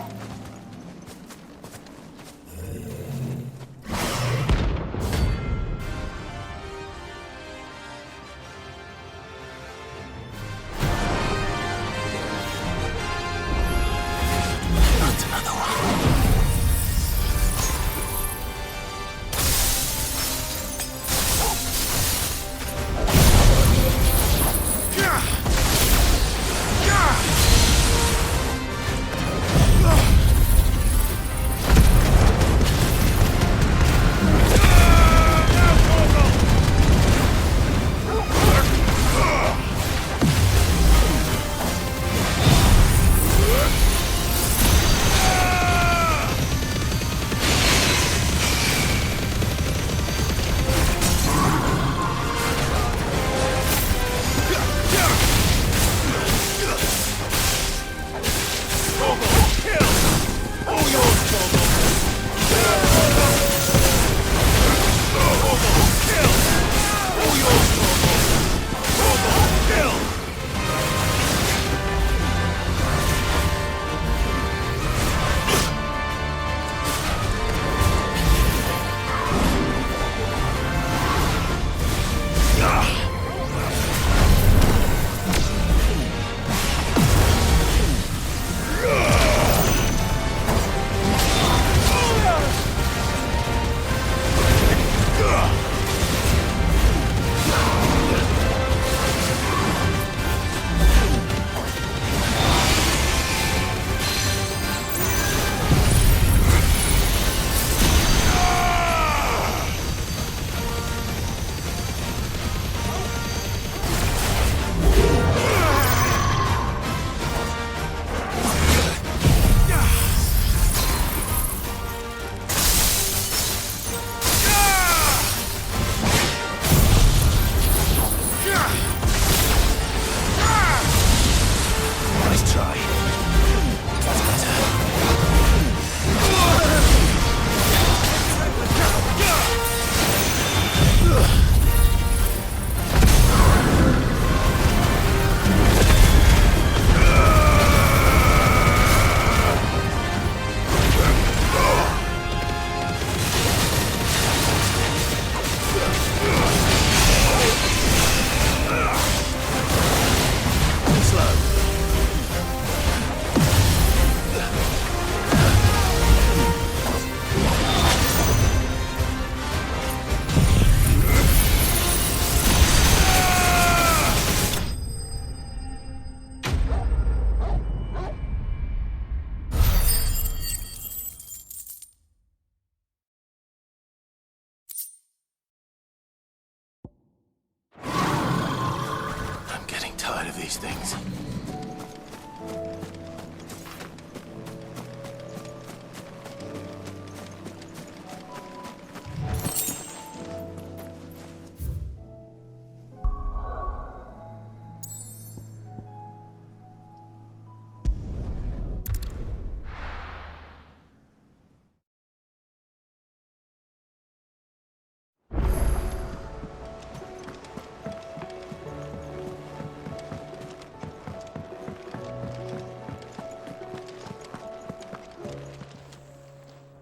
Tired of these things.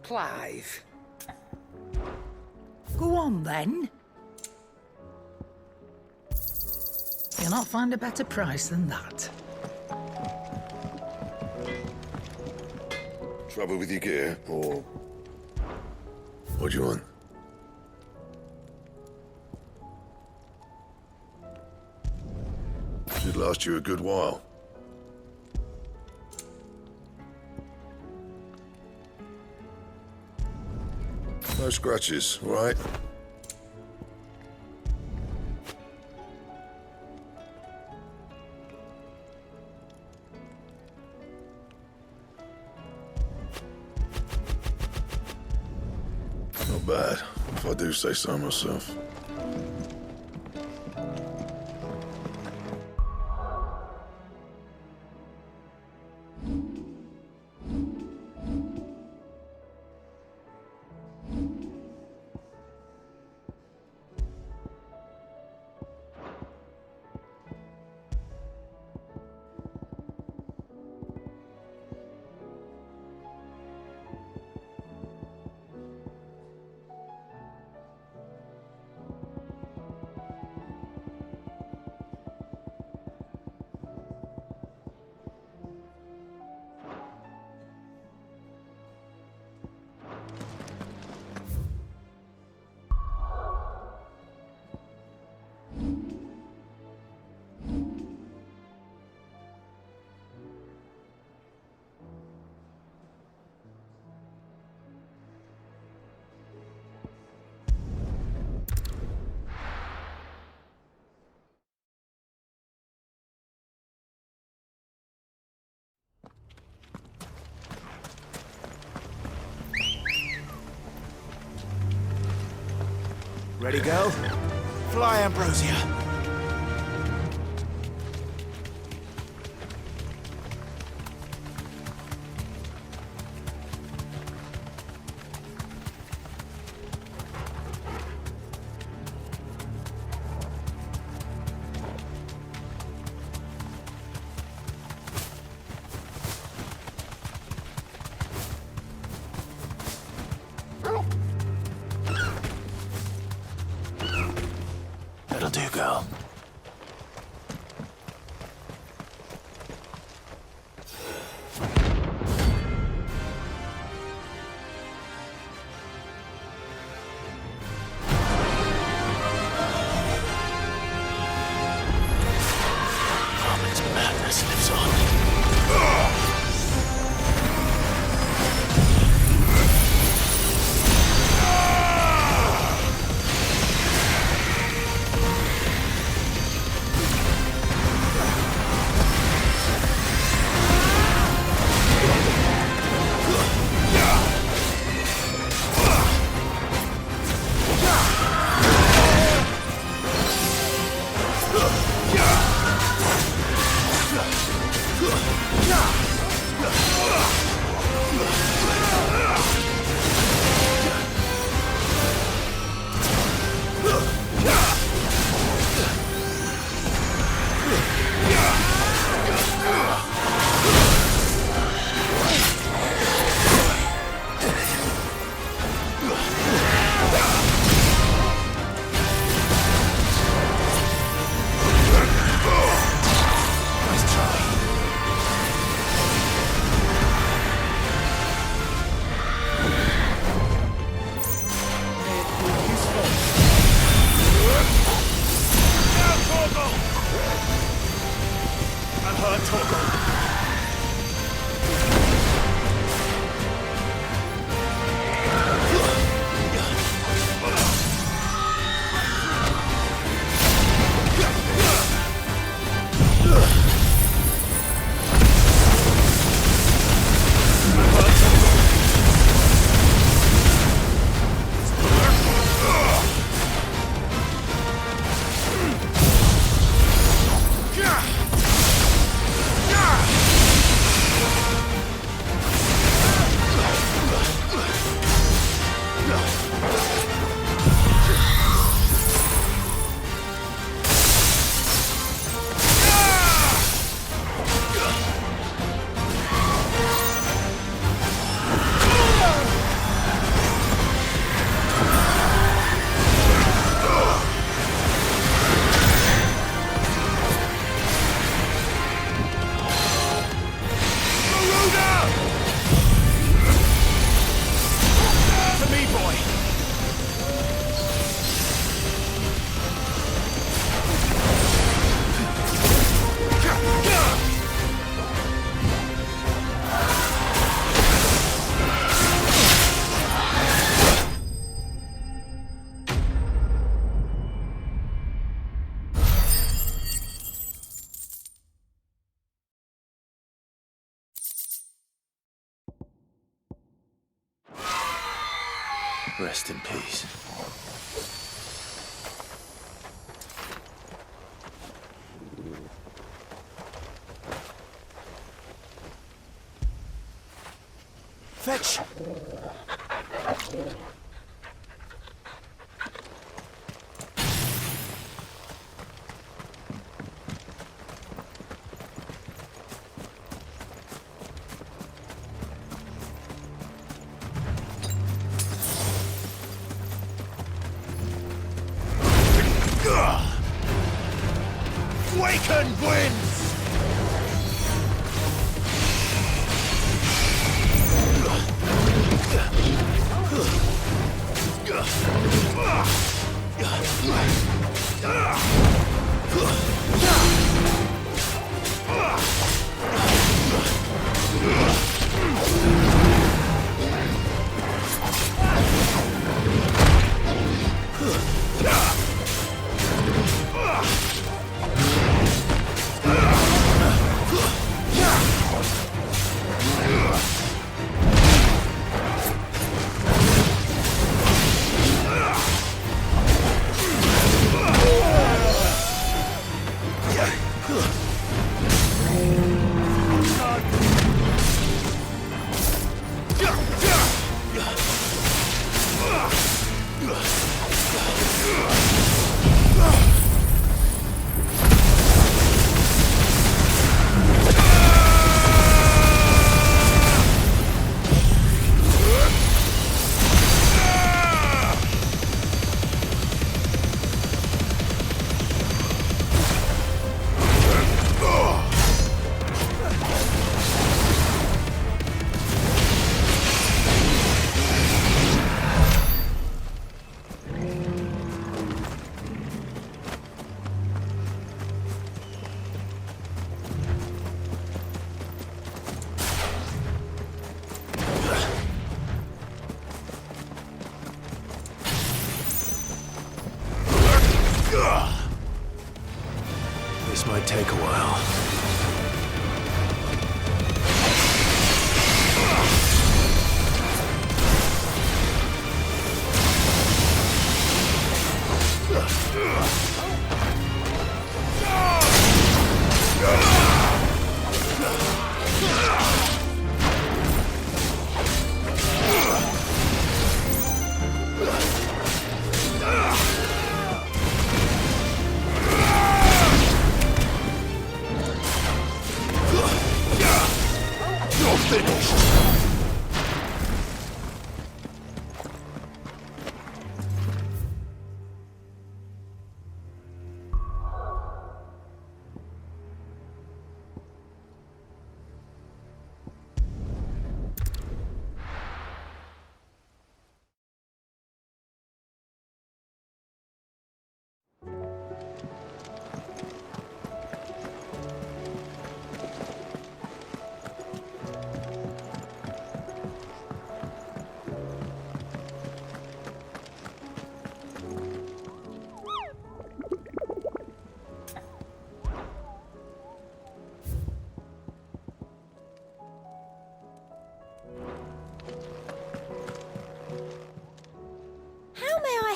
Clive. Go on, then. You'll not find a better price than that. Trouble with your gear, or... what do you want? Should last you a good while. No scratches, all right? Not bad, if I do say so myself. Ready, girl? Fly, Ambrosia. That'll do, girl. Harmon's madness lives on. Rest in peace. Fetch! Waken winds! This might take a while. You're finished!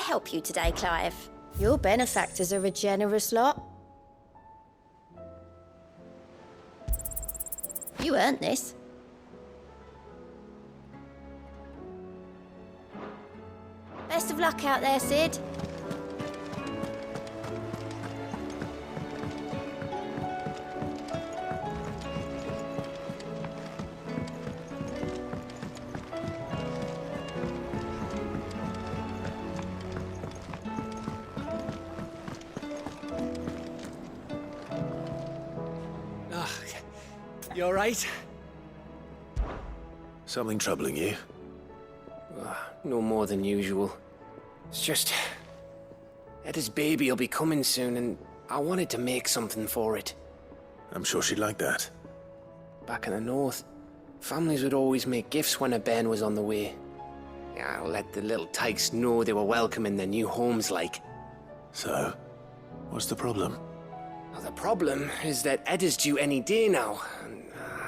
Help you today, Clive. Your benefactors are a generous lot. You earned this. Best of luck out there, Sid. You all right? Something troubling you? No more than usual. It's just... Eda's baby will be coming soon, and I wanted to make something for it. I'm sure she'd like that. Back in the north, families would always make gifts when a bairn was on the way. Yeah, I'll let the little tykes know they were welcome in their new homes, like. So, what's the problem? Well, the problem is that Eda's due any day now, and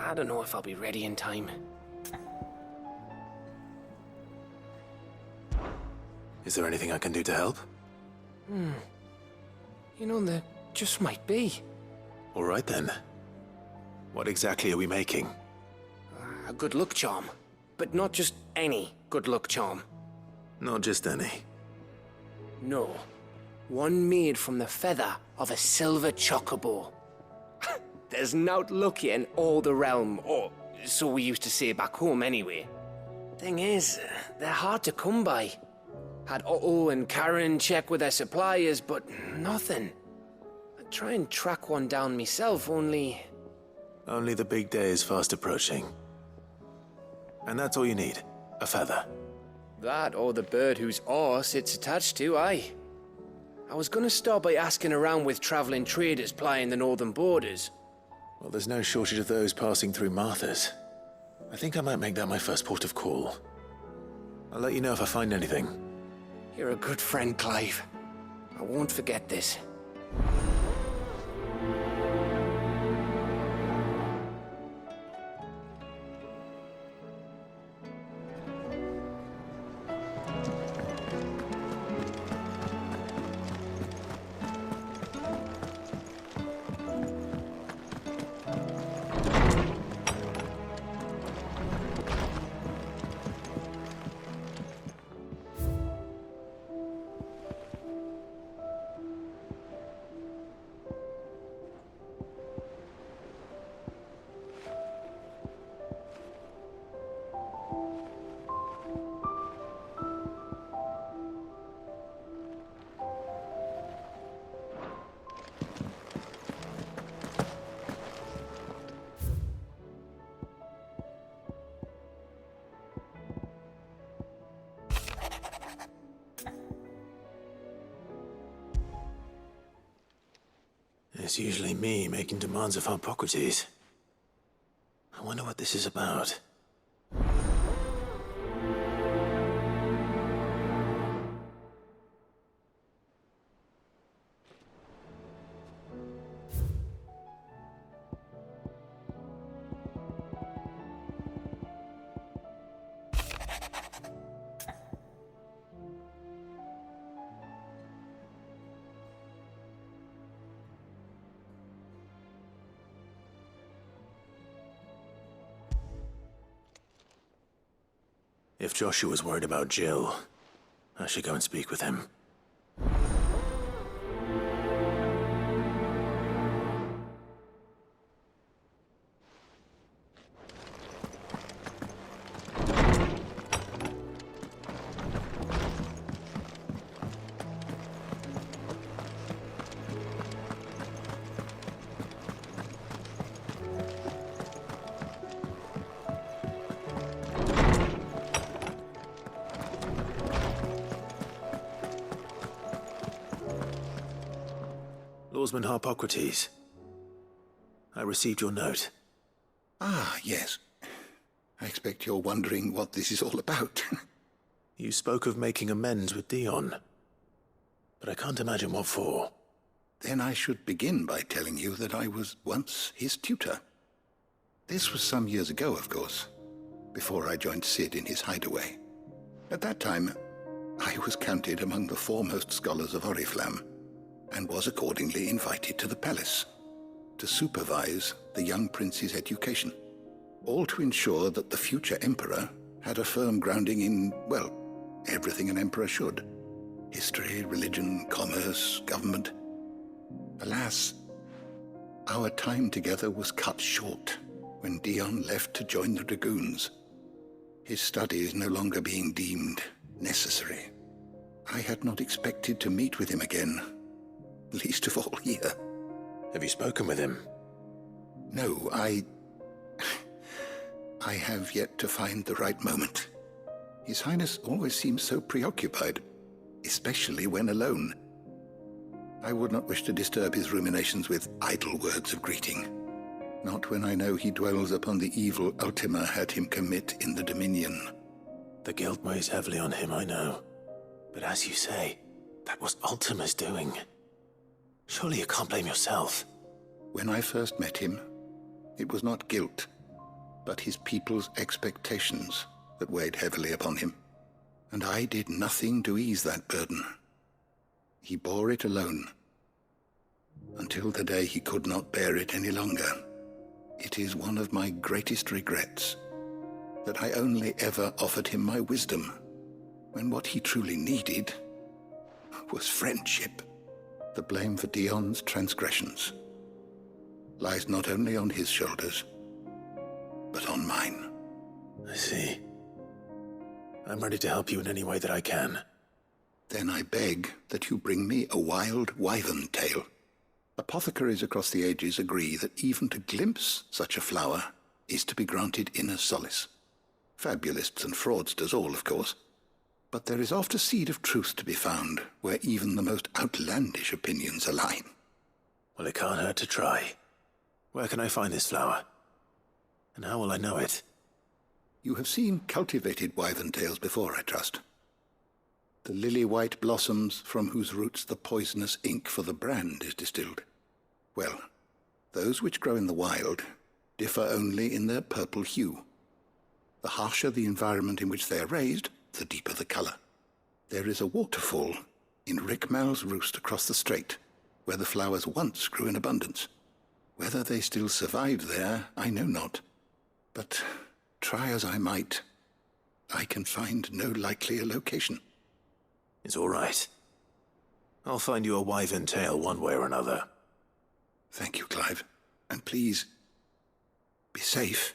I don't know if I'll be ready in time. Is there anything I can do to help? You know, there just might be. All right then. What exactly are we making? A good luck charm. But not just any good luck charm. Not just any. No. One made from the feather of a silver chocobo. There's naught luckier in all the realm, or so we used to say back home anyway. Thing is, they're hard to come by. Had Otto and Karen check with their suppliers, but nothing. I'd try and track one down myself, only... Only the big day is fast approaching. And that's all you need, a feather. That or the bird whose horse it's attached to, aye. I was gonna start by asking around with traveling traders plying the northern borders. Well, there's no shortage of those passing through Martha's. I think I might make that my first port of call. I'll let you know if I find anything. You're a good friend, Clive. I won't forget this. It's usually me making demands of Harpocrates. I wonder what this is about. If Joshua's worried about Jill, I should go and speak with him. Lawsman Harpocrates, I received your note. Ah, yes. I expect you're wondering what this is all about. You spoke of making amends with Dion, but I can't imagine what for. Then I should begin by telling you that I was once his tutor. This was some years ago, of course, before I joined Sid in his hideaway. At that time, I was counted among the foremost scholars of Oriflamme, and was accordingly invited to the palace to supervise the young prince's education, all to ensure that the future emperor had a firm grounding in, well, everything an emperor should. History, religion, commerce, government. Alas, our time together was cut short when Dion left to join the Dragoons, his studies no longer being deemed necessary. I had not expected to meet with him again, least of all here. Have you spoken with him? No, I have yet to find the right moment. His Highness always seems so preoccupied, especially when alone. I would not wish to disturb his ruminations with idle words of greeting. Not when I know he dwells upon the evil Ultima had him commit in the Dominion. The guilt weighs heavily on him, I know. But as you say, that was Ultima's doing. Surely you can't blame yourself. When I first met him, it was not guilt, but his people's expectations that weighed heavily upon him. And I did nothing to ease that burden. He bore it alone, until the day he could not bear it any longer. It is one of my greatest regrets that I only ever offered him my wisdom, when what he truly needed was friendship. The blame for Dion's transgressions lies not only on his shoulders, but on mine. I see. I'm ready to help you in any way that I can. Then I beg that you bring me a wild wyvern tail. Apothecaries across the ages agree that even to glimpse such a flower is to be granted inner solace. Fabulists and fraudsters all, of course. But there is oft a seed of truth to be found where even the most outlandish opinions align. Well, it can't hurt to try. Where can I find this flower? And how will I know it? You have seen cultivated wyvern tails before, I trust. The lily-white blossoms from whose roots the poisonous ink for the brand is distilled. Well, those which grow in the wild differ only in their purple hue. The harsher the environment in which they are raised, the deeper the color. There is a waterfall in Rickmal's roost across the strait, where the flowers once grew in abundance. Whether they still survive there, I know not. But try as I might, I can find no likelier location. It's all right. I'll find you a wyvern tail one way or another. Thank you, Clive. And please, be safe.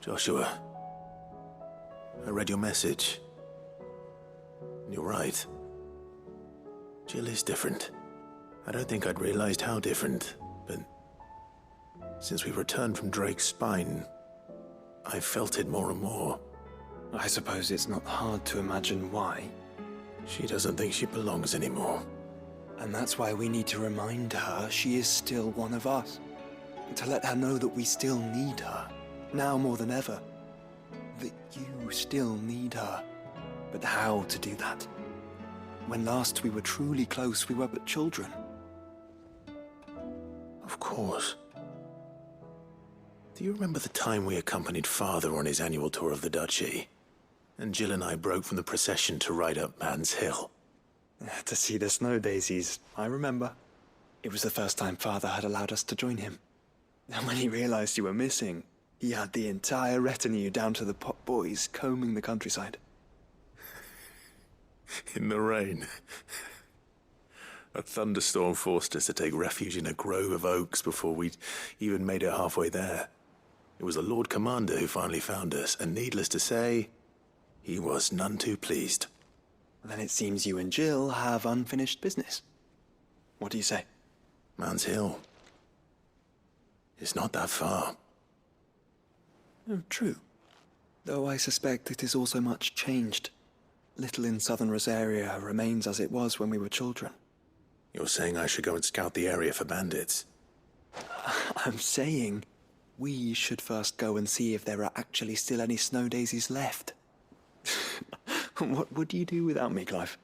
Joshua, I read your message. You're right. Jill is different. I don't think I'd realized how different, but since we returned from Drake's spine, I've felt it more and more. I suppose it's not hard to imagine why. She doesn't think she belongs anymore. And that's why we need to remind her she is still one of us. To let her know that we still need her. Now more than ever. That you still need her. But how to do that? When last we were truly close, we were but children. Of course. Do you remember the time we accompanied Father on his annual tour of the duchy? And Jill and I broke from the procession to ride up Man's Hill. To see the snow daisies, I remember. It was the first time Father had allowed us to join him. And when he realized you were missing, he had the entire retinue down to the pot boys combing the countryside. In the rain. A thunderstorm forced us to take refuge in a grove of oaks before we'd even made it halfway there. It was the Lord Commander who finally found us, and needless to say, he was none too pleased. Then it seems you and Jill have unfinished business. What do you say? Man's Hill. It's not that far. Oh, true. Though I suspect it is also much changed. Little in southern Rosaria remains as it was when we were children. You're saying I should go and scout the area for bandits? I'm saying we should first go and see if there are actually still any snow daisies left. What would you do without me, Clive?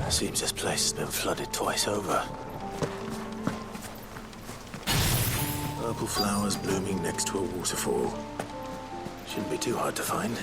Seems this place has been flooded twice over. Purple flowers blooming next to a waterfall. Shouldn't be too hard to find.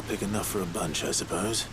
Big enough for a bunch, I suppose.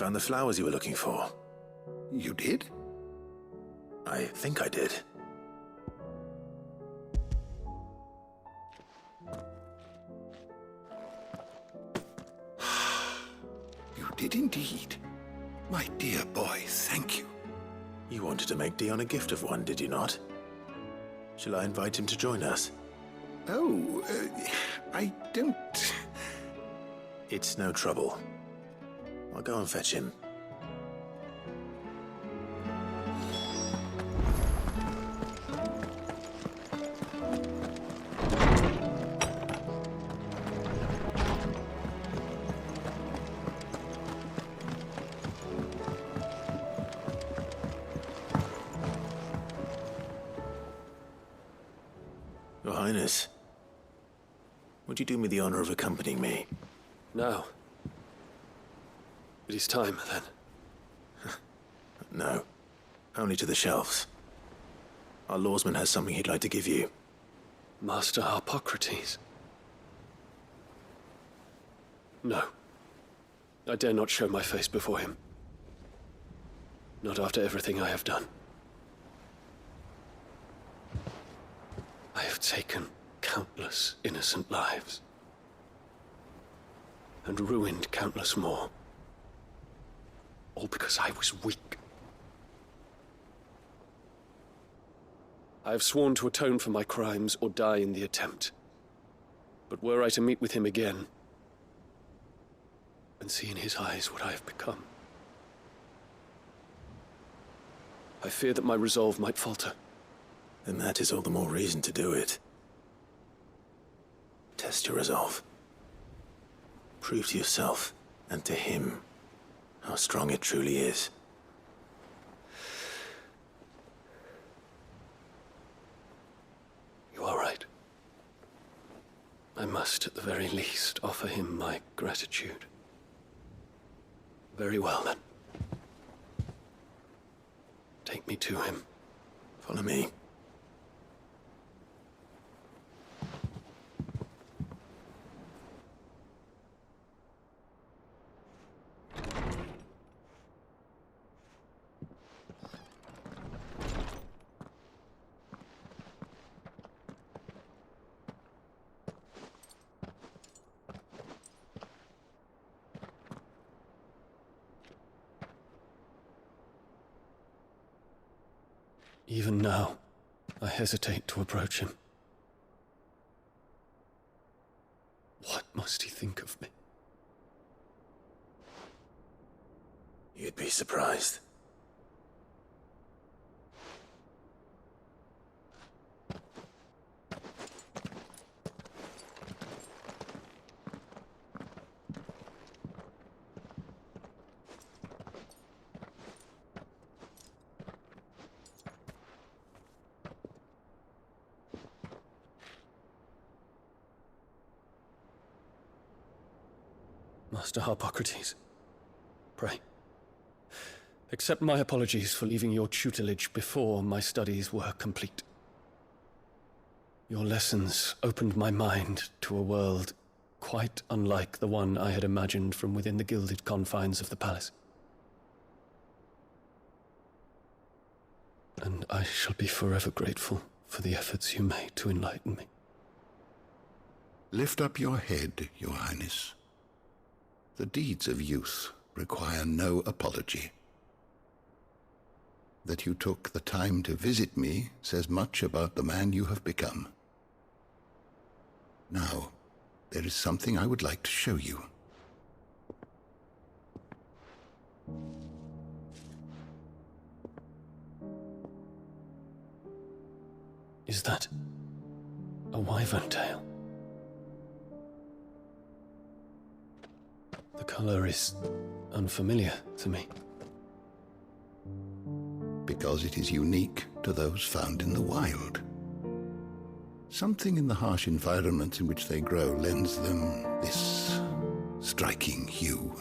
found the flowers you were looking for. You did? I think I did. You did indeed. My dear boy, thank you. You wanted to make Dion a gift of one, did you not? Shall I invite him to join us? Oh, I don't... It's no trouble. I'll go and fetch him. Your Highness, would you do me the honor of accompanying me? Now. It is time, then. No, only to the shelves. Our lawsman has something he'd like to give you. Master Harpocrates. No. I dare not show my face before him. Not after everything I have done. I have taken countless innocent lives. And ruined countless more. All because I was weak. I have sworn to atone for my crimes or die in the attempt. But were I to meet with him again, and see in his eyes what I have become, I fear that my resolve might falter. Then that is all the more reason to do it. Test your resolve. Prove to yourself, and to him, how strong it truly is. You are right. I must, at the very least, offer him my gratitude. Very well, then. Take me to him. Follow me. Even now, I hesitate to approach him. What must he think of me? You'd be surprised. Master Harpocrates, pray, accept my apologies for leaving your tutelage before my studies were complete. Your lessons opened my mind to a world quite unlike the one I had imagined from within the gilded confines of the palace. And I shall be forever grateful for the efforts you made to enlighten me. Lift up your head, Your Highness. The deeds of youth require no apology. That you took the time to visit me says much about the man you have become. Now, there is something I would like to show you. Is that a wyvern tail? The color is unfamiliar to me. Because it is unique to those found in the wild. Something in the harsh environments in which they grow lends them this striking hue.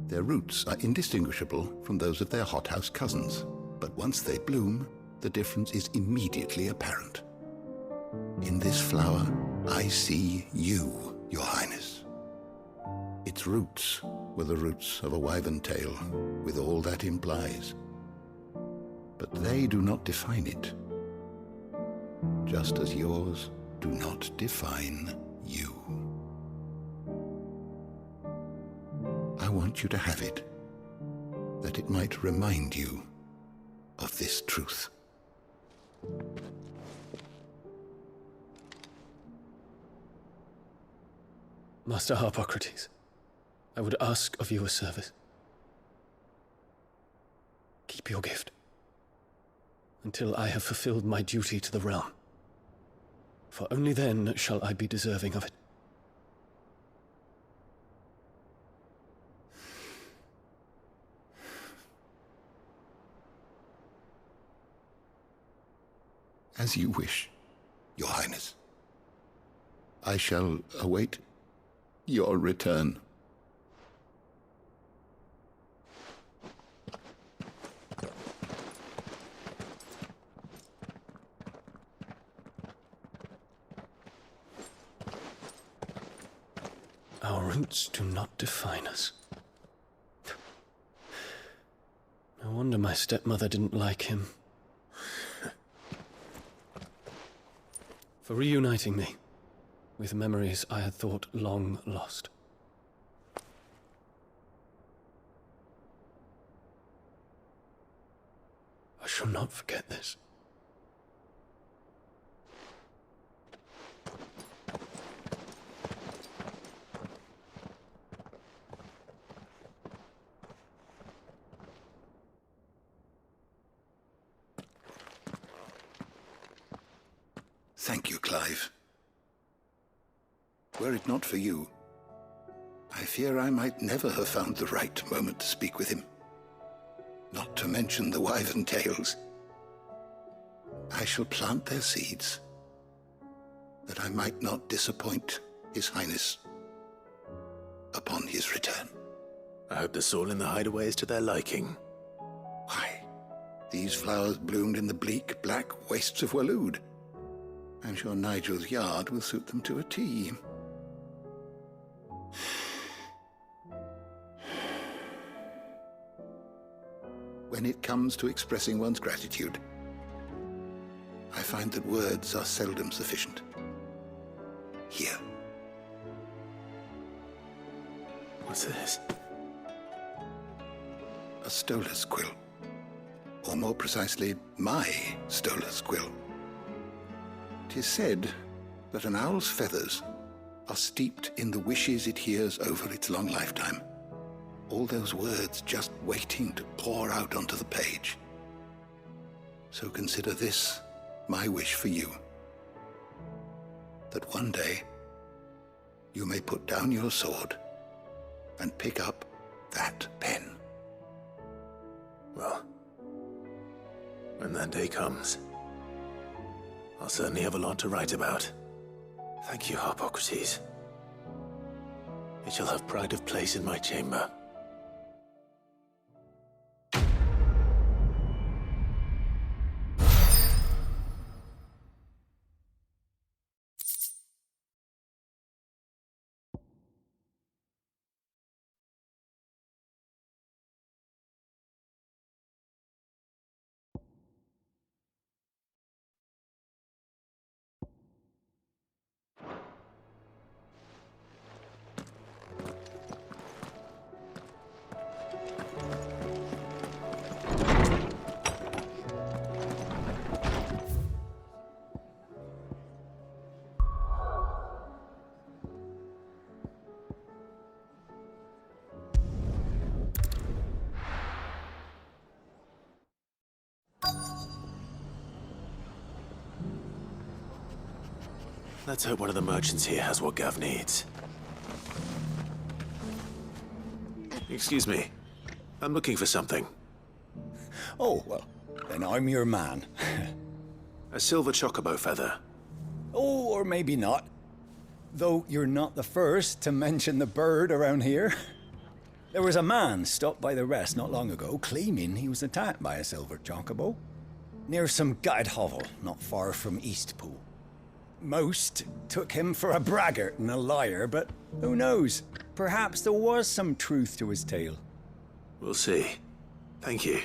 Their roots are indistinguishable from those of their hothouse cousins, but once they bloom, the difference is immediately apparent. In this flower, I see you, Your Highness. Its roots were the roots of a wyvern tale, with all that implies. But they do not define it, just as yours do not define you. I want you to have it, that it might remind you of this truth. Master Harpocrates, I would ask of you a service. Keep your gift until I have fulfilled my duty to the realm, for only then shall I be deserving of it. As you wish, Your Highness. I shall await your return. Our roots do not define us. No wonder my stepmother didn't like him. For reuniting me with memories I had thought long lost. I shall not forget this. Thank you, Clive. Were it not for you, I fear I might never have found the right moment to speak with him. Not to mention the wyvern tales. I shall plant their seeds, that I might not disappoint His Highness upon his return. I hope the soil in the hideaway is to their liking. Why, these flowers bloomed in the bleak, black wastes of Waloed. I'm sure Nigel's yard will suit them to a T. When it comes to expressing one's gratitude, I find that words are seldom sufficient. Here. What's this? A stolas quill. Or more precisely, my stolas quill. 'Tis said that an owl's feathers are steeped in the wishes it hears over its long lifetime. All those words just waiting to pour out onto the page. So consider this my wish for you. That one day you may put down your sword and pick up that pen. Well, when that day comes, I'll certainly have a lot to write about. Thank you, Harpocrates. It shall have pride of place in my chamber. Let's hope one of the merchants here has what Gav needs. Excuse me. I'm looking for something. Oh, well, then I'm your man. A silver chocobo feather. Oh, or maybe not. Though you're not the first to mention the bird around here. There was a man stopped by the rest not long ago, claiming he was attacked by a silver chocobo. Near some gutted hovel, not far from Eastpool. Most took him for a braggart and a liar, but Who knows? Perhaps there was some truth to his tale. We'll see. Thank you.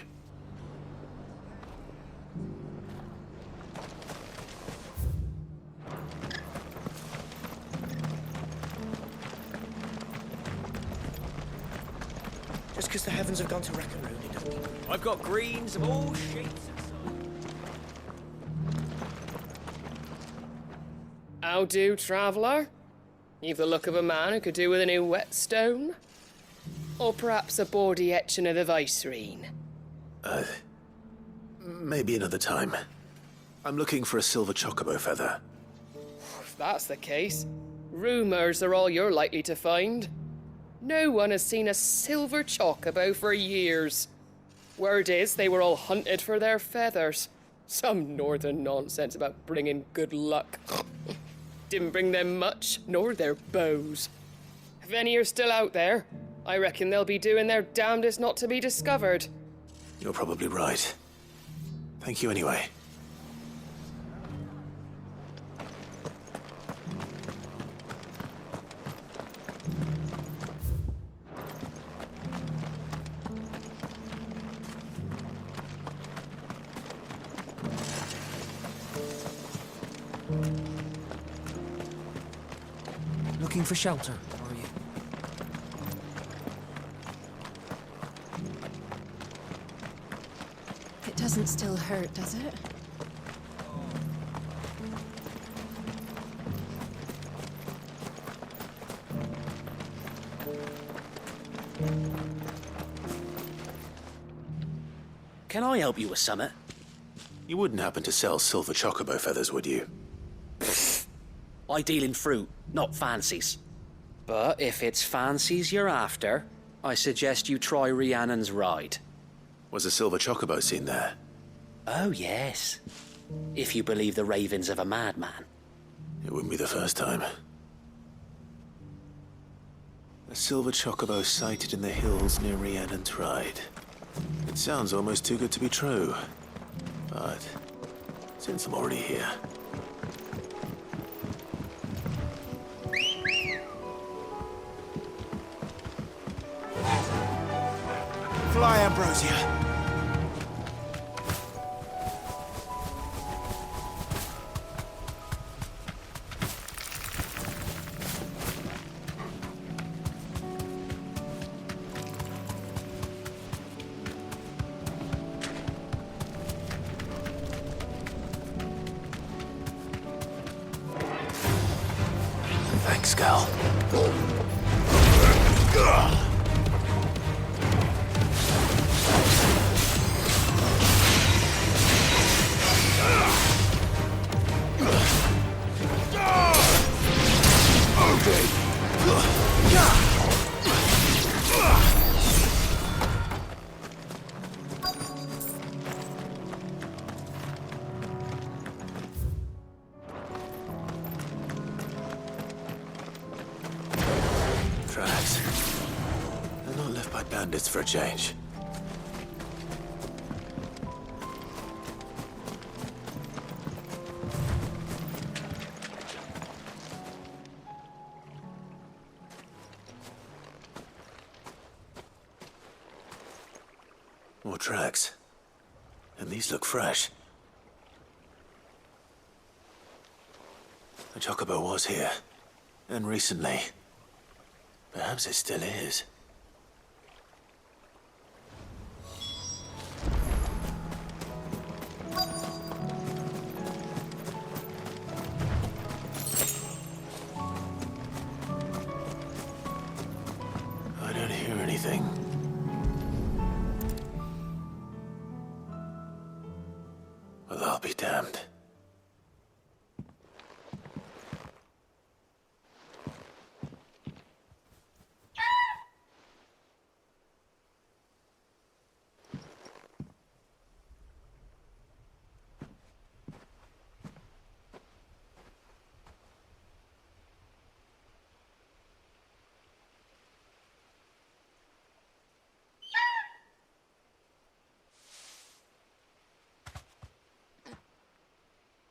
Just because the heavens have gone to wreck-a-roon, it doesn't mean... I've got greens of all shapes. How do, traveller? You've the look of a man who could do with a new whetstone. Or perhaps a bawdy etching of the Vicerine. Maybe another time. I'm looking for a silver chocobo feather. If that's the case, rumours are all you're likely to find. No one has seen a silver chocobo for years. Word is they were all hunted for their feathers. Some northern nonsense about bringing good luck. Didn't bring them much, nor their bows. If any are still out there, I reckon they'll be doing their damnedest not to be discovered. You're probably right. Thank you anyway. Looking for shelter, are you? It doesn't still hurt, does it? Can I help you with something? You wouldn't happen to sell silver chocobo feathers, would you? I deal in fruit, not fancies. But if it's fancies you're after, I suggest you try Rhiannon's ride. Was a silver chocobo seen there? Oh, yes. If you believe the ravings of a madman. It wouldn't be the first time. A silver chocobo sighted in the hills near Rhiannon's Ride. It sounds almost too good to be true. But since I'm already here... Fly, Ambrosia. Thanks, Gal. Tracks. They're not left by bandits for a change. More tracks. And these look fresh. A chocobo was here. And recently. Perhaps it still is. I don't hear anything. Well, I'll be damned.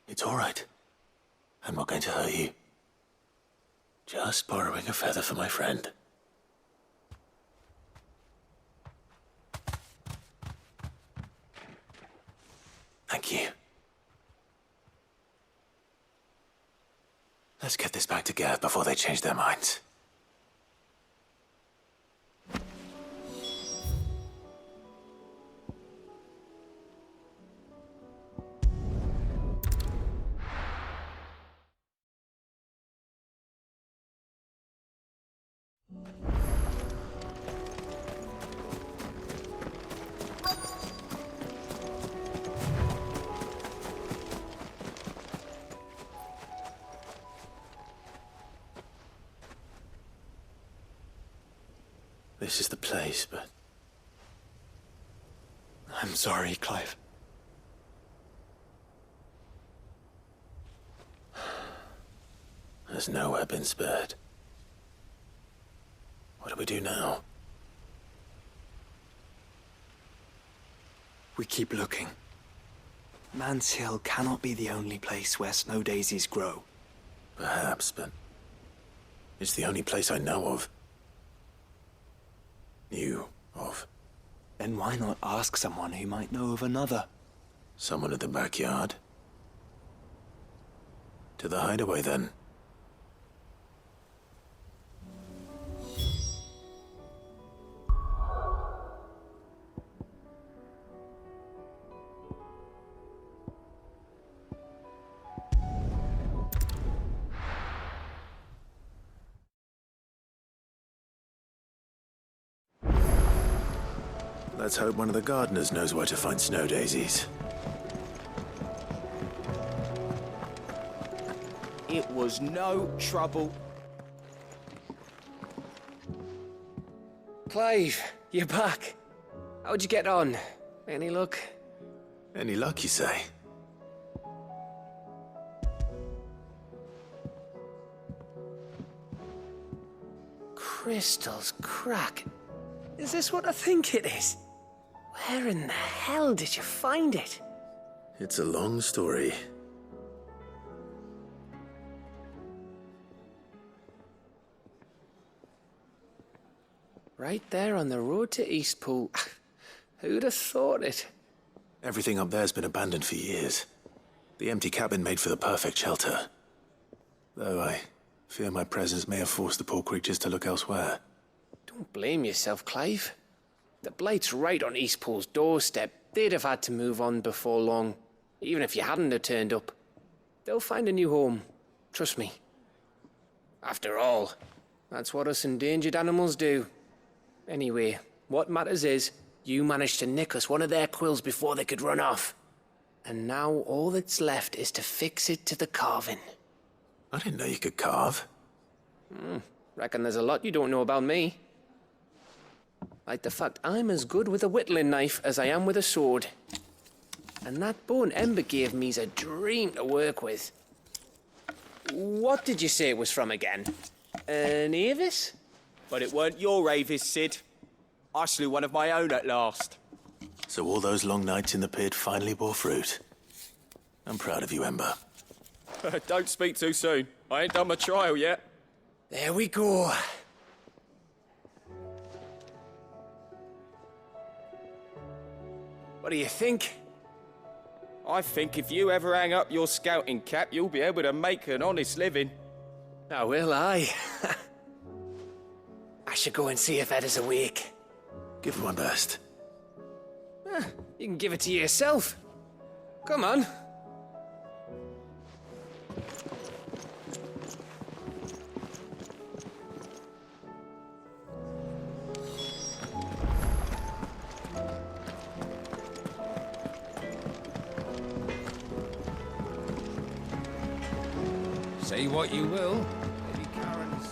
It's all right. I'm not going to hurt you. Just borrowing a feather for my friend. Thank you. Let's get this back to Gav before they change their minds. This is the place, but... I'm sorry, Clive. There's nowhere been spared. What do we do now? We keep looking. Man's Hill cannot be the only place where snow daisies grow. Perhaps, but... it's the only place I know of. Knew of. Then why not ask someone who might know of another? Someone in the backyard? To the hideaway, then. Let's hope one of the gardeners knows where to find snow daisies. It was no trouble. Clive, you're back. How'd you get on? Any luck? Any luck, you say? Crystal's crack. Is this what I think it is? Where in the hell did you find it? It's a long story. Right there on the road to Eastpool. Who'd have thought it? Everything up there's been abandoned for years. The empty cabin made for the perfect shelter. Though I fear my presence may have forced the poor creatures to look elsewhere. Don't blame yourself, Clive. The Blight's right on Eastpool's doorstep. They'd have had to move on before long, even if you hadn't have turned up. They'll find a new home. Trust me. After all, that's what us endangered animals do. Anyway, what matters is, you managed to nick us one of their quills before they could run off. And now all that's left is to fix it to the carving. I didn't know you could carve. Reckon there's a lot you don't know about me. Like the fact I'm as good with a whittling knife as I am with a sword. And that bone Ember gave me's a dream to work with. What did you say it was from again? An Avis? But it weren't your Avis, Sid. I slew one of my own at last. So all those long nights in the pit finally bore fruit. I'm proud of you, Ember. Don't speak too soon. I ain't done my trial yet. There we go. What do you think? I think if you ever hang up your scouting cap, you'll be able to make an honest living. Oh, will I? I should go and see if Ed is awake. Give it my best. You can give it to yourself. Come on. Say what you will, Lady Karen's...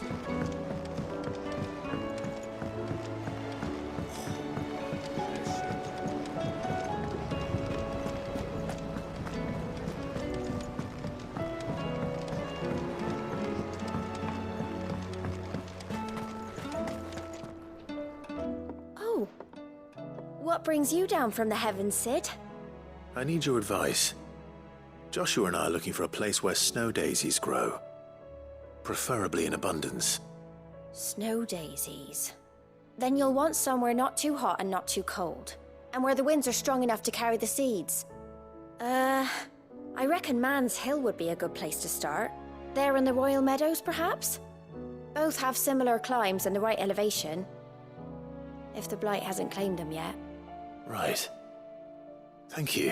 Oh. What brings you down from the heavens, Sid? I need your advice. Joshua and I are looking for a place where snow daisies grow. Preferably in abundance. Snow daisies. Then you'll want somewhere not too hot and not too cold, and where the winds are strong enough to carry the seeds. I reckon Man's Hill would be a good place to start. There in the Royal Meadows, perhaps? Both have similar climbs and the right elevation. If the Blight hasn't claimed them yet. Right. Thank you.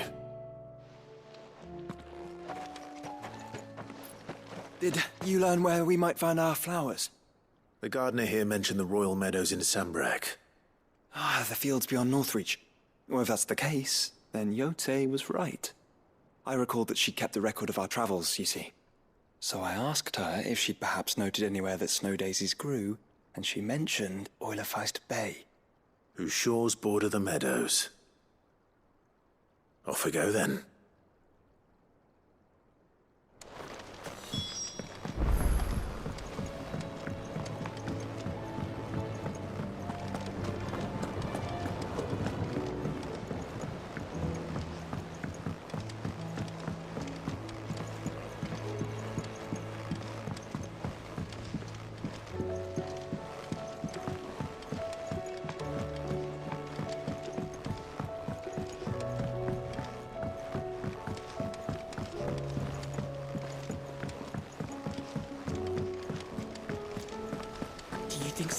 Did you learn where we might find our flowers? The gardener here mentioned the Royal Meadows in Sambrak. Ah, the fields beyond Northreach. Well, if that's the case, then Yote was right. I recalled that she kept a record of our travels, you see. So I asked her if she'd perhaps noted anywhere that snow daisies grew, and she mentioned Oilefeist Bay. Whose shores border the meadows. Off we go then.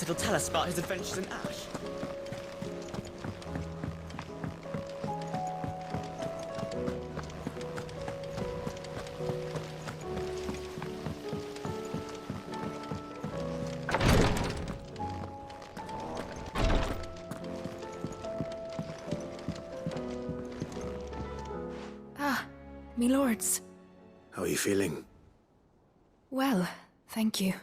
It'll tell us about his adventures in Ash. Ah, me lords. How are you feeling? Well, thank you.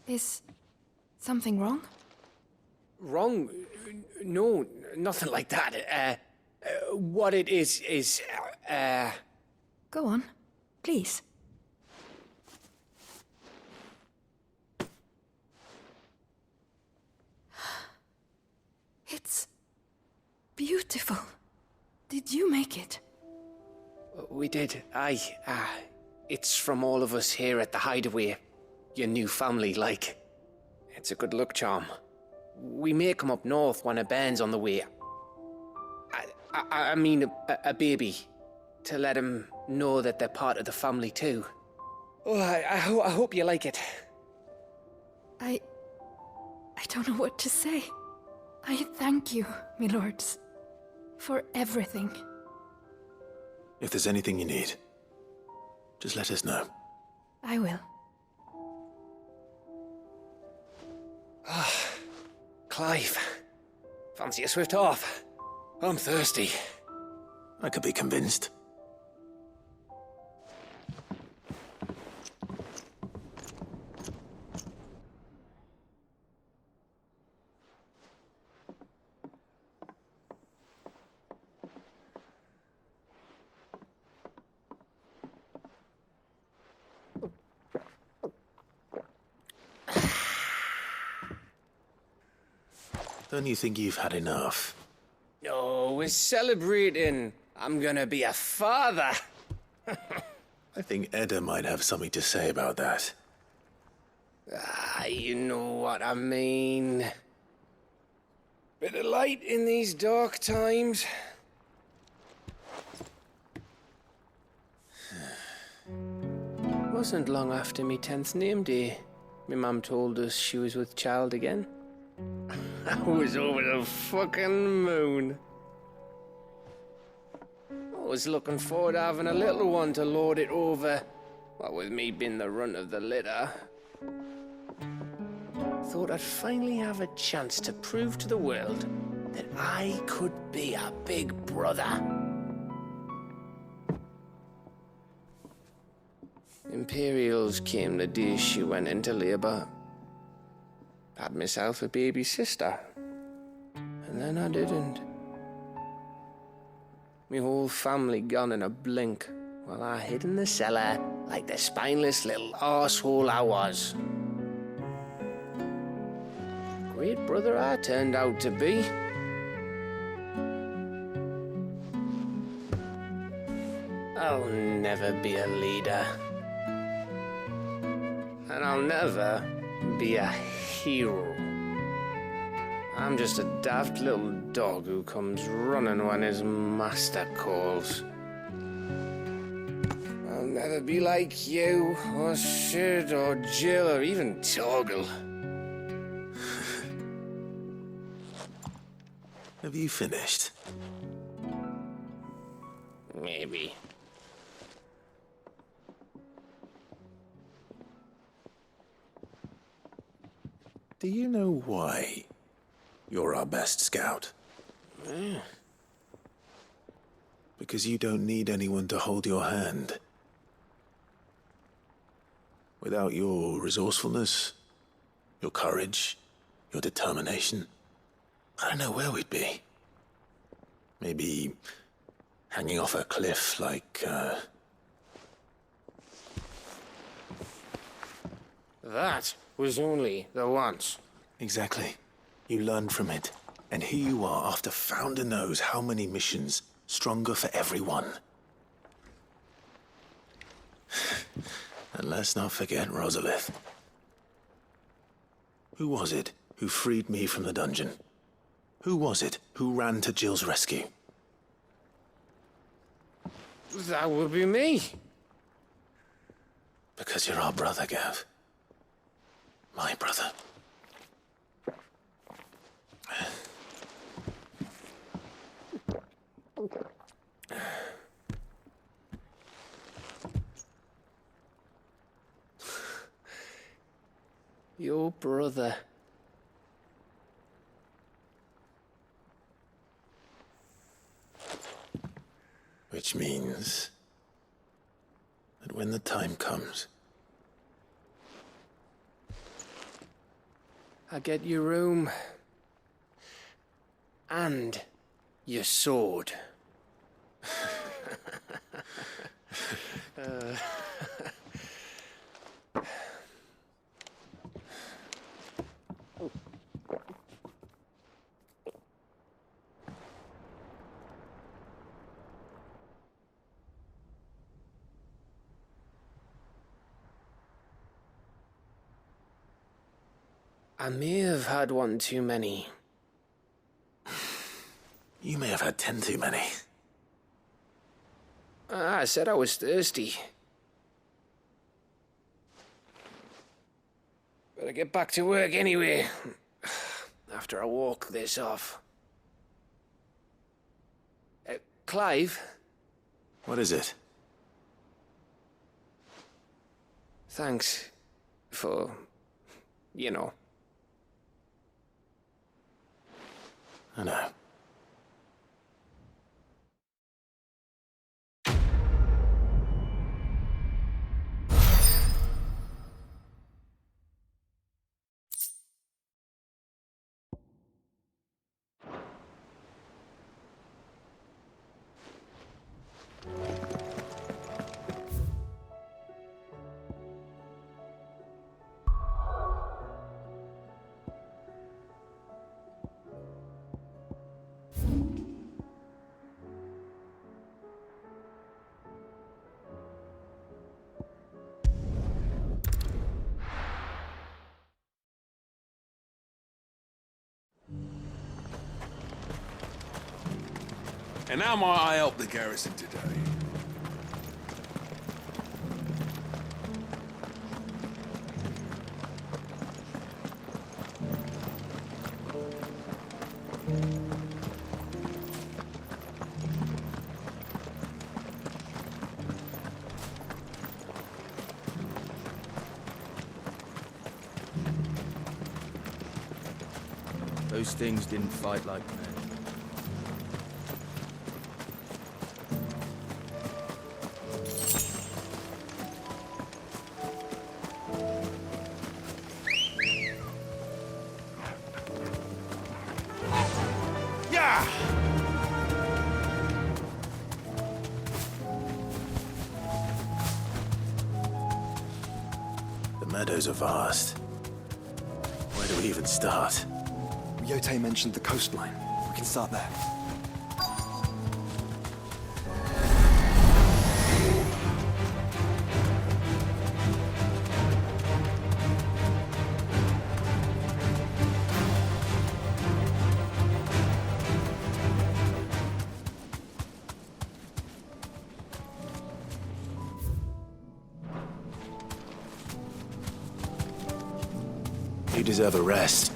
Is something wrong? Wrong? No, nothing like that. What it is, Go on, please. It's beautiful. Did you make it? We did. Aye. It's from all of us here at the Hideaway. Your new family, like. It's a good luck charm. We may come up north when a band's on the way. I mean a baby. To let him know that they're part of the family too. Oh, I hope you like it. I don't know what to say. I thank you, my lords, for everything. If there's anything you need, just let us know. I will. Clive, fancy a swift off? I'm thirsty. I could be convinced. Don't you think you've had enough? Oh, we're celebrating. I'm gonna be a father. I think Edda might have something to say about that. You know what I mean. Bit of light in these dark times. Wasn't long after me 10th name day. My mum told us she was with child again. I was over the fucking moon. I was looking forward to having a little one to lord it over. What with me being the runt of the litter. Thought I'd finally have a chance to prove to the world that I could be a big brother. Imperials came the day she went into labour. Had myself a baby sister. And then I didn't. My whole family gone in a blink, while I hid in the cellar like the spineless little arsehole I was. Great brother I turned out to be. I'll never be a leader. And I'll never be a hero. I'm just a daft little dog who comes running when his master calls. I'll never be like you, or Sid, or Jill, or even Torgal. Have you finished? Maybe. Do you know why you're our best scout? Yeah. Because you don't need anyone to hold your hand. Without your resourcefulness, your courage, your determination, I don't know where we'd be. Maybe hanging off a cliff like, That was only the once. Exactly. You learned from it. And here you are after Founder knows how many missions, stronger for everyone. And let's not forget Rosalith. Who was it who freed me from the dungeon? Who was it who ran to Jill's rescue? That would be me. Because you're our brother, Gav. My brother. Your brother. Which means that when the time comes, I get your room. And your sword. I may have had one too many. You may have had 10 too many. I said I was thirsty. Better get back to work anyway. After I walk this off. Clive? What is it? Thanks for, you know. I know. And how might I help the garrison today? Those things didn't fight like men. The meadows are vast. Where do we even start? Yote mentioned the coastline. We can start there. You deserve a rest.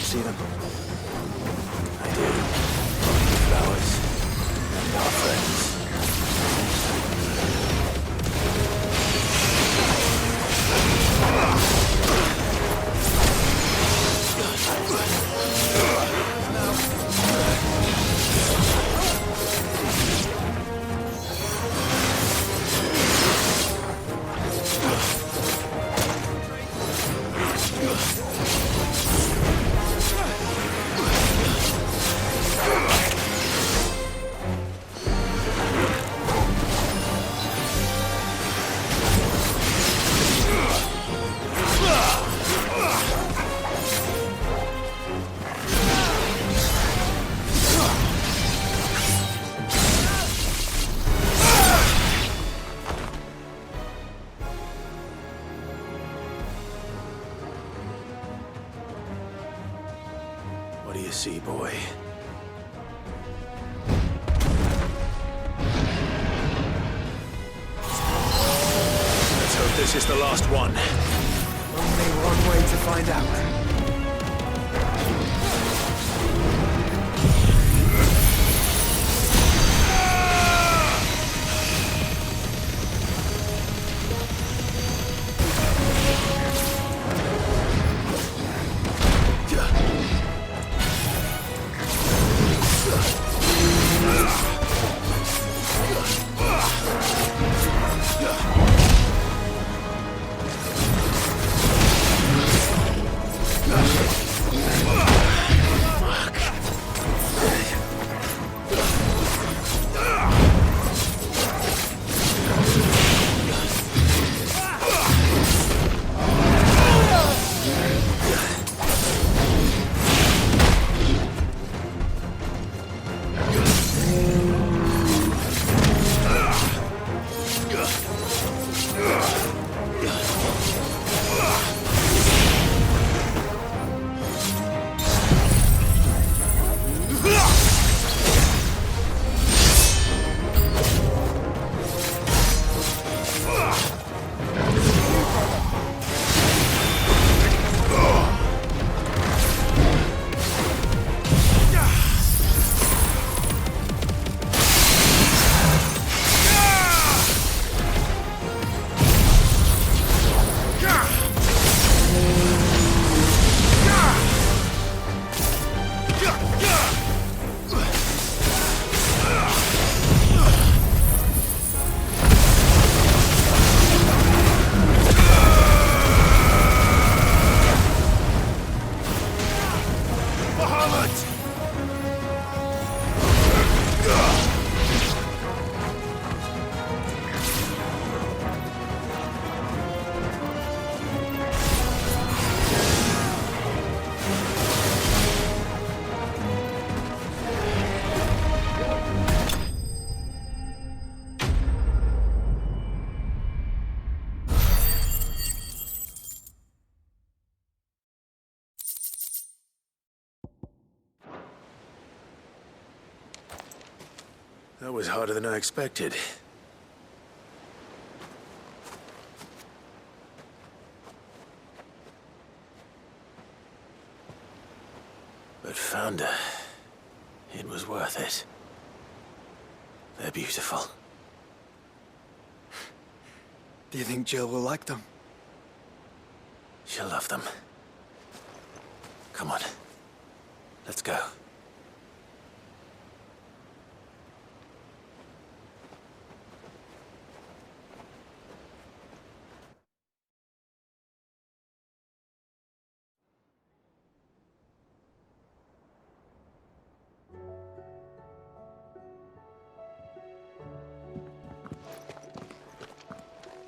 See them? I do. Flowers and our friends. What do you see, boy? Let's hope this is the last one. Only one way to find out. That was harder than I expected. But found her. It was worth it. They're beautiful. Do you think Jill will like them? She'll love them. Come on. Let's go.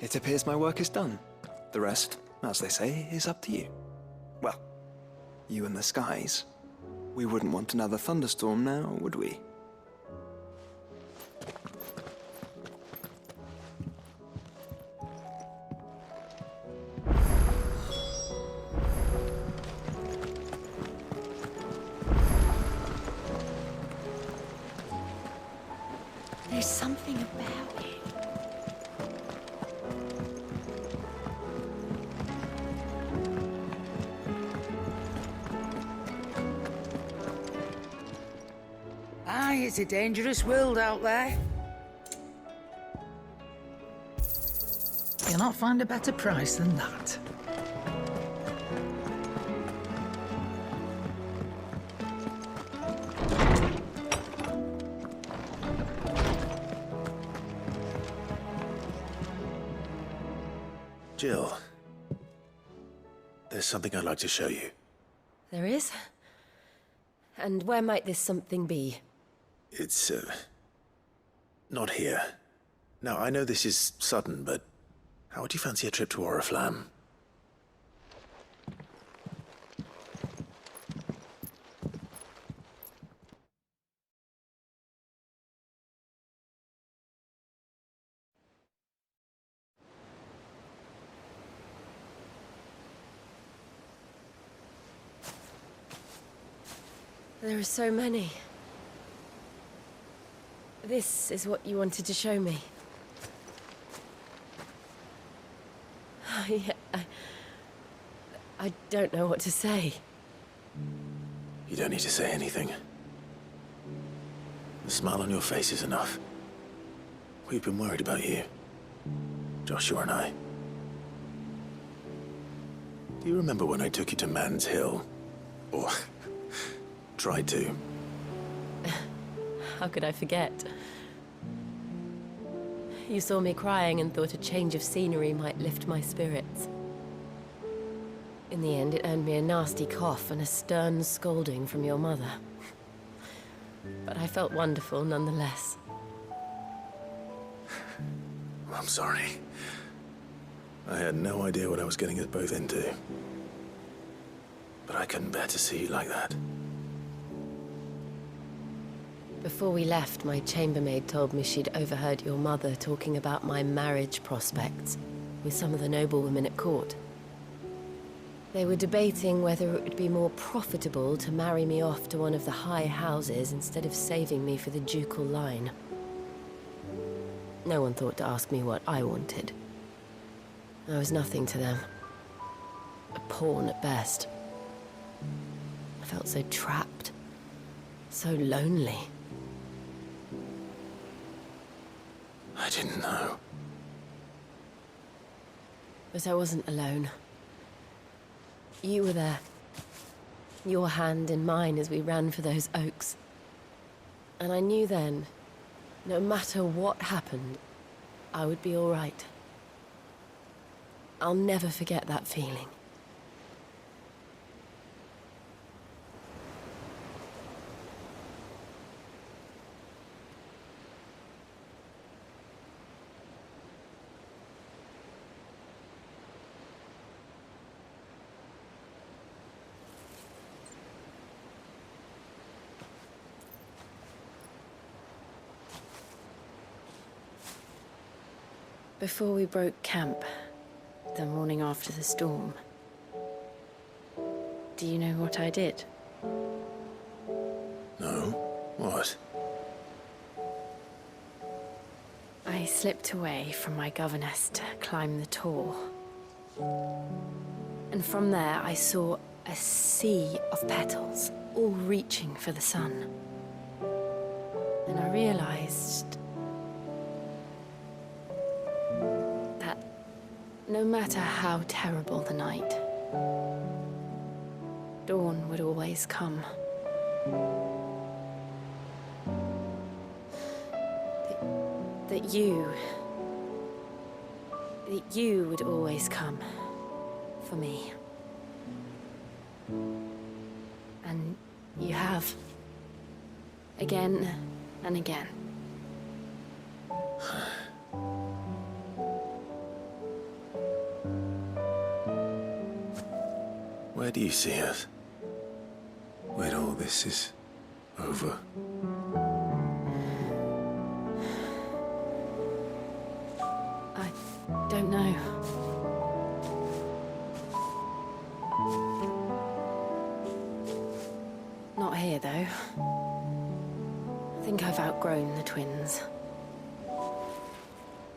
It appears my work is done. The rest, as they say, is up to you. Well, you and the skies. We wouldn't want another thunderstorm now, would we? There's something about it. Aye, it's a dangerous world out there. You'll not find a better price than that. Jill, there's something I'd like to show you. There is? And where might this something be? It's, not here. Now, I know this is sudden, but how would you fancy a trip to Oriflamme? There are so many. This is what you wanted to show me. Yeah, I don't know what to say. You don't need to say anything. The smile on your face is enough. We've been worried about you, Joshua and I. Do you remember when I took you to Man's Hill? Or tried to? How could I forget? You saw me crying and thought a change of scenery might lift my spirits. In the end, it earned me a nasty cough and a stern scolding from your mother. But I felt wonderful nonetheless. I'm sorry. I had no idea what I was getting us both into. But I couldn't bear to see you like that. Before we left, my chambermaid told me she'd overheard your mother talking about my marriage prospects with some of the noblewomen at court. They were debating whether it would be more profitable to marry me off to one of the high houses instead of saving me for the ducal line. No one thought to ask me what I wanted. I was nothing to them. A pawn at best. I felt so trapped, so lonely. I didn't know. But I wasn't alone. You were there. Your hand in mine as we ran for those oaks. And I knew then, no matter what happened, I would be all right. I'll never forget that feeling. Before we broke camp, the morning after the storm, do you know what I did? No? What? I slipped away from my governess to climb the tor. And from there I saw a sea of petals, all reaching for the sun. And I realized No matter how terrible the night, dawn would always come. That you would always come for me. And you have. Again and again. Where do you see us? When all this is over? I don't know. Not here, though. I think I've outgrown the twins.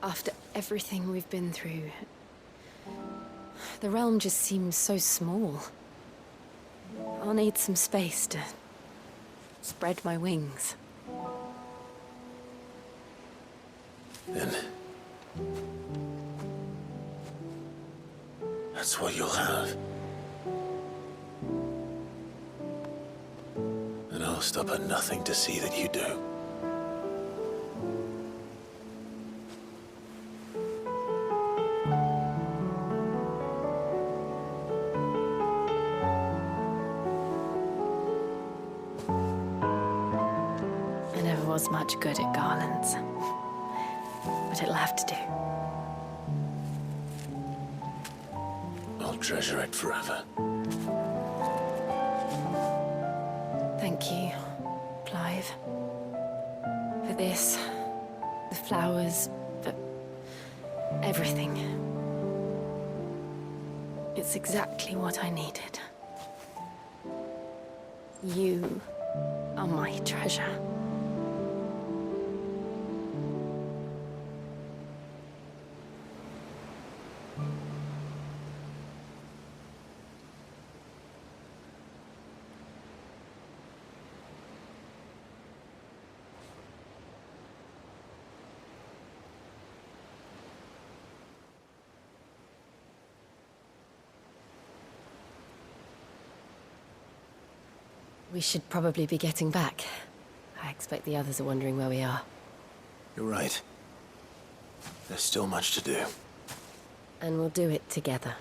After everything we've been through, the realm just seems so small. I'll need some space to spread my wings. Then that's what you'll have. And I'll stop at nothing to see that you do. I never was much good at garlands, but it'll have to do. I'll treasure it forever. Thank you, Clive. For this, the flowers, for everything. It's exactly what I needed. You are my treasure. We should probably be getting back. I expect the others are wondering where we are. You're right. There's still much to do. And we'll do it together.